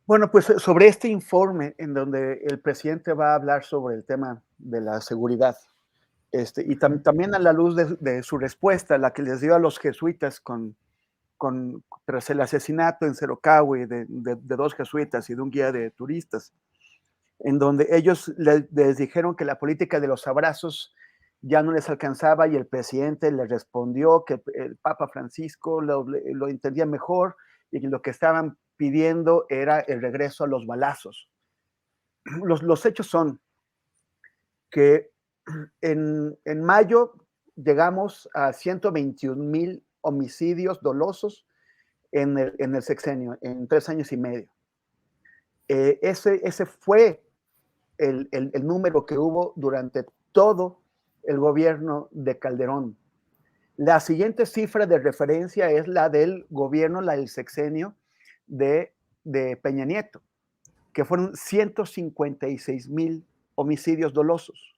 Bueno, pues sobre este informe en donde el presidente va a hablar sobre el tema de la seguridad, y también a la luz de su respuesta, la que les dio a los jesuitas tras el asesinato en Cerocahui de 2 jesuitas y de un guía de turistas, en donde ellos les dijeron que la política de los abrazos ya no les alcanzaba y el presidente les respondió que el Papa Francisco lo entendía mejor y que lo que estaban pidiendo era el regreso a los balazos. Los hechos son que en mayo llegamos a 121,000 homicidios dolosos en el sexenio, en 3 años y medio. Ese fue el número que hubo durante todo el gobierno de Calderón. La siguiente cifra de referencia es la del gobierno, la del sexenio de Peña Nieto, que fueron 156,000 homicidios dolosos.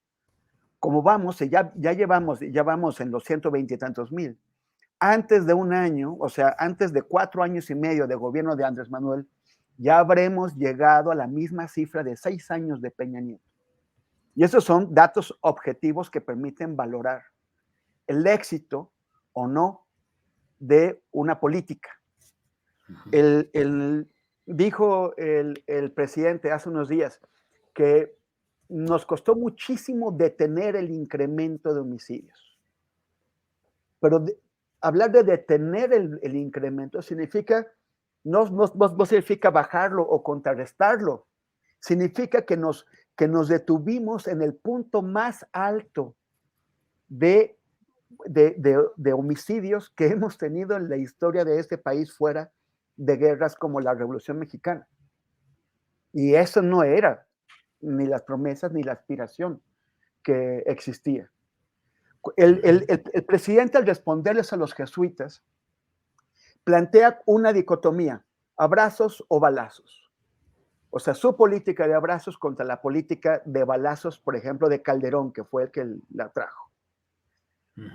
Como vamos, ya vamos en los 120 y tantos mil. Antes de un año, o sea, antes de 4 años y medio de gobierno de Andrés Manuel, ya habremos llegado a la misma cifra de 6 años de Peña Nieto. Y esos son datos objetivos que permiten valorar el éxito o no de una política. Dijo el presidente hace unos días que nos costó muchísimo detener el incremento de homicidios. Pero hablar de detener el incremento significa, no significa bajarlo o contrarrestarlo, significa que nos detuvimos en el punto más alto de homicidios que hemos tenido en la historia de este país fuera de guerras como la Revolución Mexicana. Y eso no era ni las promesas ni la aspiración que existía. El presidente, al responderles a los jesuitas, plantea una dicotomía: abrazos o balazos. O sea, su política de abrazos contra la política de balazos, por ejemplo, de Calderón, que fue el que la trajo.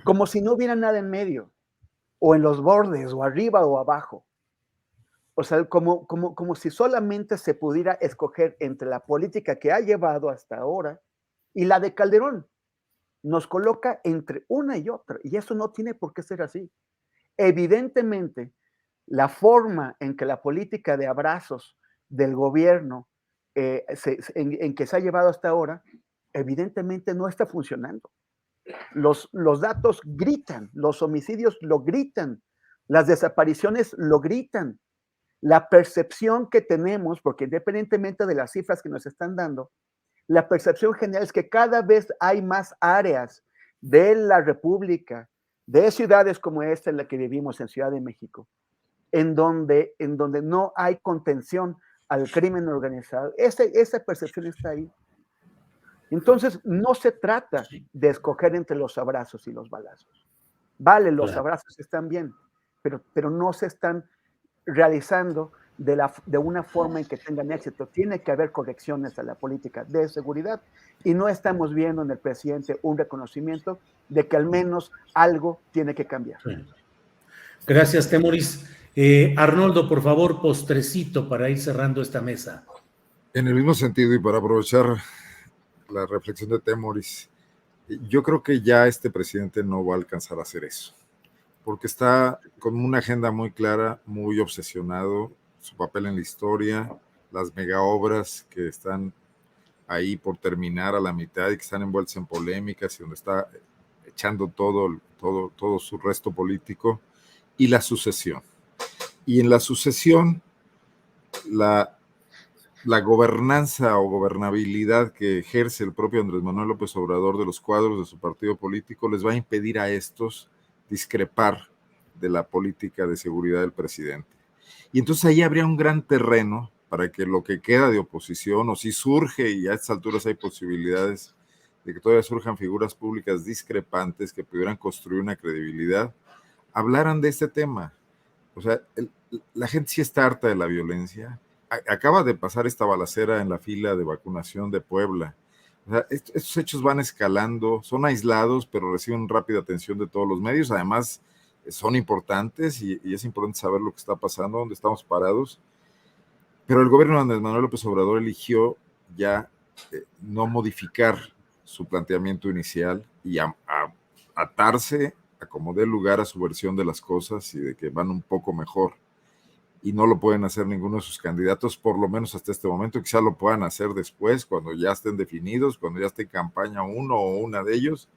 Como si no hubiera nada en medio, o en los bordes, o arriba o abajo. O sea, como si solamente se pudiera escoger entre la política que ha llevado hasta ahora y la de Calderón. Nos coloca entre una y otra, y eso no tiene por qué ser así. Evidentemente, la forma en que la política de abrazos del gobierno en que se ha llevado hasta ahora, evidentemente no está funcionando. Los datos gritan, los homicidios lo gritan, las desapariciones lo gritan. La percepción que tenemos, porque independientemente de las cifras que nos están dando, la percepción general es que cada vez hay más áreas de la República, de ciudades como esta en la que vivimos, en Ciudad de México, en donde no hay contención al crimen organizado. Esa percepción está ahí. Entonces, no se trata de escoger entre los abrazos y los balazos. Vale, los abrazos están bien, pero no se están realizando de una forma en que tengan éxito. Tiene que haber correcciones a la política de seguridad y no estamos viendo en el presidente un reconocimiento de que al menos algo tiene que cambiar. Gracias, Temoris. Arnoldo, por favor, postrecito para ir cerrando esta mesa. En el mismo sentido y para aprovechar la reflexión de Temoris, yo creo que ya este presidente no va a alcanzar a hacer eso, porque está con una agenda muy clara, muy obsesionado, su papel en la historia, las megaobras que están ahí por terminar a la mitad y que están envueltas en polémicas y donde está echando todo su resto político, y la sucesión. Y en la sucesión, la gobernanza o gobernabilidad que ejerce el propio Andrés Manuel López Obrador de los cuadros de su partido político les va a impedir a estos discrepar de la política de seguridad del presidente. Y entonces ahí habría un gran terreno para que lo que queda de oposición, o si surge, y a estas alturas hay posibilidades de que todavía surjan figuras públicas discrepantes que pudieran construir una credibilidad, hablaran de este tema. O sea, la gente sí está harta de la violencia. Acaba de pasar esta balacera en la fila de vacunación de Puebla. O sea, estos hechos van escalando, son aislados, pero reciben rápida atención de todos los medios. Además, son importantes y es importante saber lo que está pasando, dónde estamos parados. Pero el gobierno de Andrés Manuel López Obrador eligió ya no modificar su planteamiento inicial y atarse a como dé lugar a su versión de las cosas y de que van un poco mejor. Y no lo pueden hacer ninguno de sus candidatos, por lo menos hasta este momento. Quizá lo puedan hacer después, cuando ya estén definidos, cuando ya esté en campaña uno o una de ellos,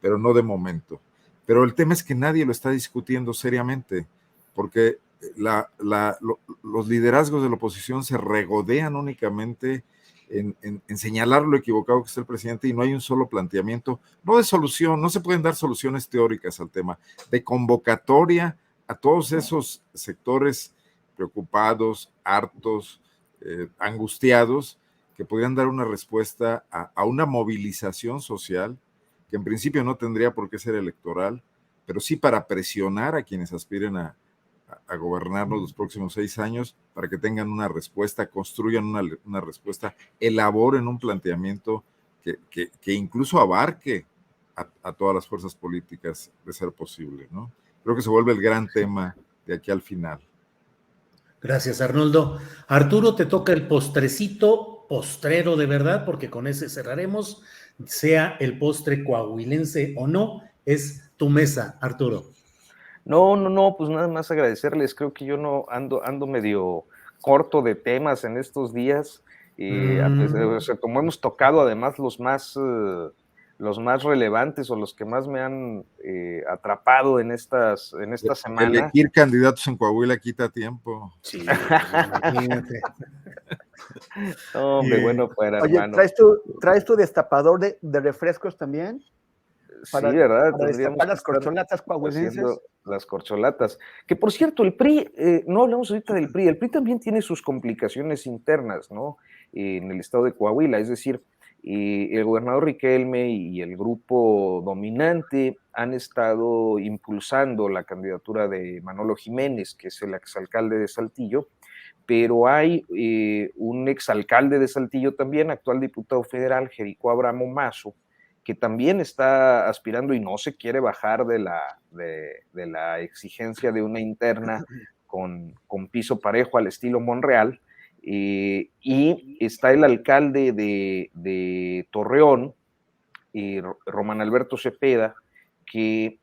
pero no de momento. Pero el tema es que nadie lo está discutiendo seriamente, porque los liderazgos de la oposición se regodean únicamente en señalar lo equivocado que está el presidente y no hay un solo planteamiento, no de solución, no se pueden dar soluciones teóricas al tema, de convocatoria a todos esos sectores preocupados, hartos, angustiados, que podrían dar una respuesta a una movilización social que en principio no tendría por qué ser electoral, pero sí para presionar a quienes aspiren a gobernarnos los próximos 6 años, para que tengan una respuesta, construyan una respuesta, elaboren un planteamiento que incluso abarque a todas las fuerzas políticas, de ser posible, ¿no? Creo que se vuelve el gran tema de aquí al final. Gracias, Arnoldo. Arturo, te toca el postrecito, postrero de verdad, porque con ese cerraremos, sea el postre coahuilense o no, es tu mesa, Arturo. No, pues nada más agradecerles. Creo que yo no ando medio corto de temas en estos días. O sea, como hemos tocado además los más relevantes o los que más me han atrapado en esta semana. Elegir candidatos en Coahuila quita tiempo. Sí, imagínate. No, hombre, bueno, fuera, Oye, hermano. ¿traes tu destapador de refrescos también? Sí, ¿verdad? Para destapar las corcholatas coahuilenses. Las corcholatas. Que por cierto, el PRI, no hablamos ahorita del PRI, el PRI también tiene sus complicaciones internas, ¿no? En el estado de Coahuila, es decir, el gobernador Riquelme y el grupo dominante han estado impulsando la candidatura de Manolo Jiménez, que es el exalcalde de Saltillo, pero hay un exalcalde de Saltillo también, actual diputado federal, Jericó Abramo Mazo, que también está aspirando y no se quiere bajar de la exigencia de una interna con piso parejo al estilo Monreal, y está el alcalde de Torreón, Román Alberto Cepeda, que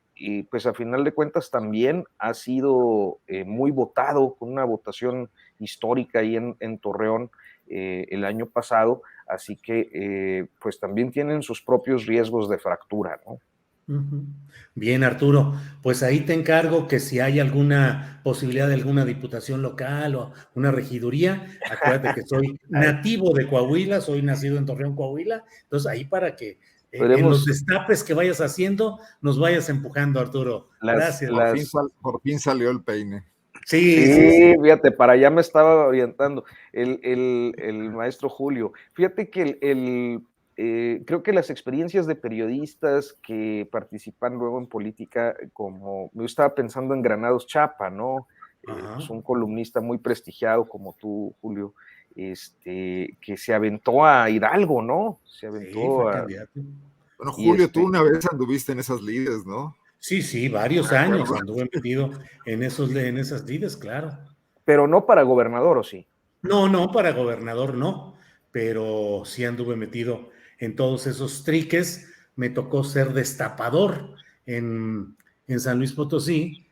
pues a final de cuentas también ha sido muy votado, con una votación histórica ahí en Torreón el año pasado, así que pues también tienen sus propios riesgos de fractura, ¿no? Bien, Arturo, pues ahí te encargo que si hay alguna posibilidad de alguna diputación local o una regiduría, acuérdate que soy nativo de Coahuila, soy nacido en Torreón, Coahuila, entonces ahí para que en los destapes que vayas haciendo nos vayas empujando, Arturo. Gracias. Por fin salió el peine. Sí, fíjate, para allá me estaba orientando el maestro Julio. Fíjate que creo que las experiencias de periodistas que participan luego en política, como yo estaba pensando en Granados Chapa, ¿no? Pues un columnista muy prestigiado como tú, Julio, que se aventó a Hidalgo, ¿no? Se aventó candidato. Bueno, Julio, tú una vez anduviste en esas lides, ¿no? Sí, varios años anduve metido en esas lides, claro. Pero no para gobernador, ¿o sí? No, para gobernador no, pero sí anduve metido en todos esos triques. Me tocó ser destapador en San Luis Potosí,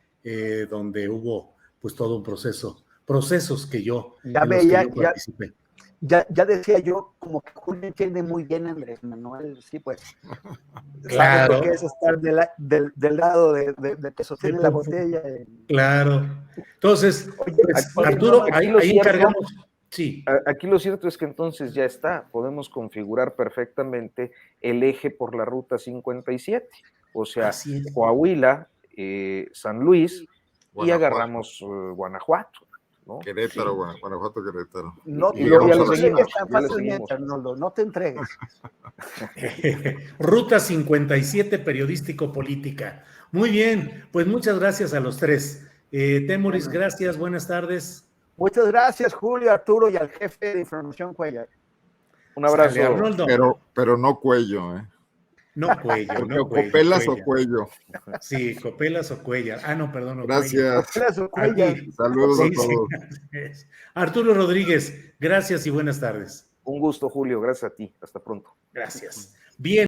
donde hubo pues todo un procesos que yo participé. Ya decía yo, como que Julio entiende muy bien a Andrés Manuel, sí, pues. Claro. Sabe lo que es estar del lado de que sostiene la botella. Claro. Entonces, oye, pues, Arturo, ahí encargamos. Sí. Aquí lo cierto es que entonces ya está, podemos configurar perfectamente el eje por la ruta 57, o sea, Coahuila, San Luis, Guanajuato. Y agarramos Guanajuato, ¿no? Querétaro, sí. Guanajuato, Querétaro. No, y luego ya lo seguimos. Tan fácilmente, Arnoldo, no te entregues. Ruta 57 periodístico-política. Muy bien, pues muchas gracias a los tres. Temoris, gracias, buenas tardes. Muchas gracias, Julio, Arturo y al jefe de Información Cuellar. Un abrazo. Sale, Arnoldo. Pero no cuello, ¿eh? No cuello, no cuello. ¿Copelas o cuello? Sí, copelas o cuellar. No, perdón. Gracias. Copelas o cuellar. Saludos a todos. Sí. Arturo Rodríguez, gracias y buenas tardes. Un gusto, Julio. Gracias a ti. Hasta pronto. Gracias. Bien.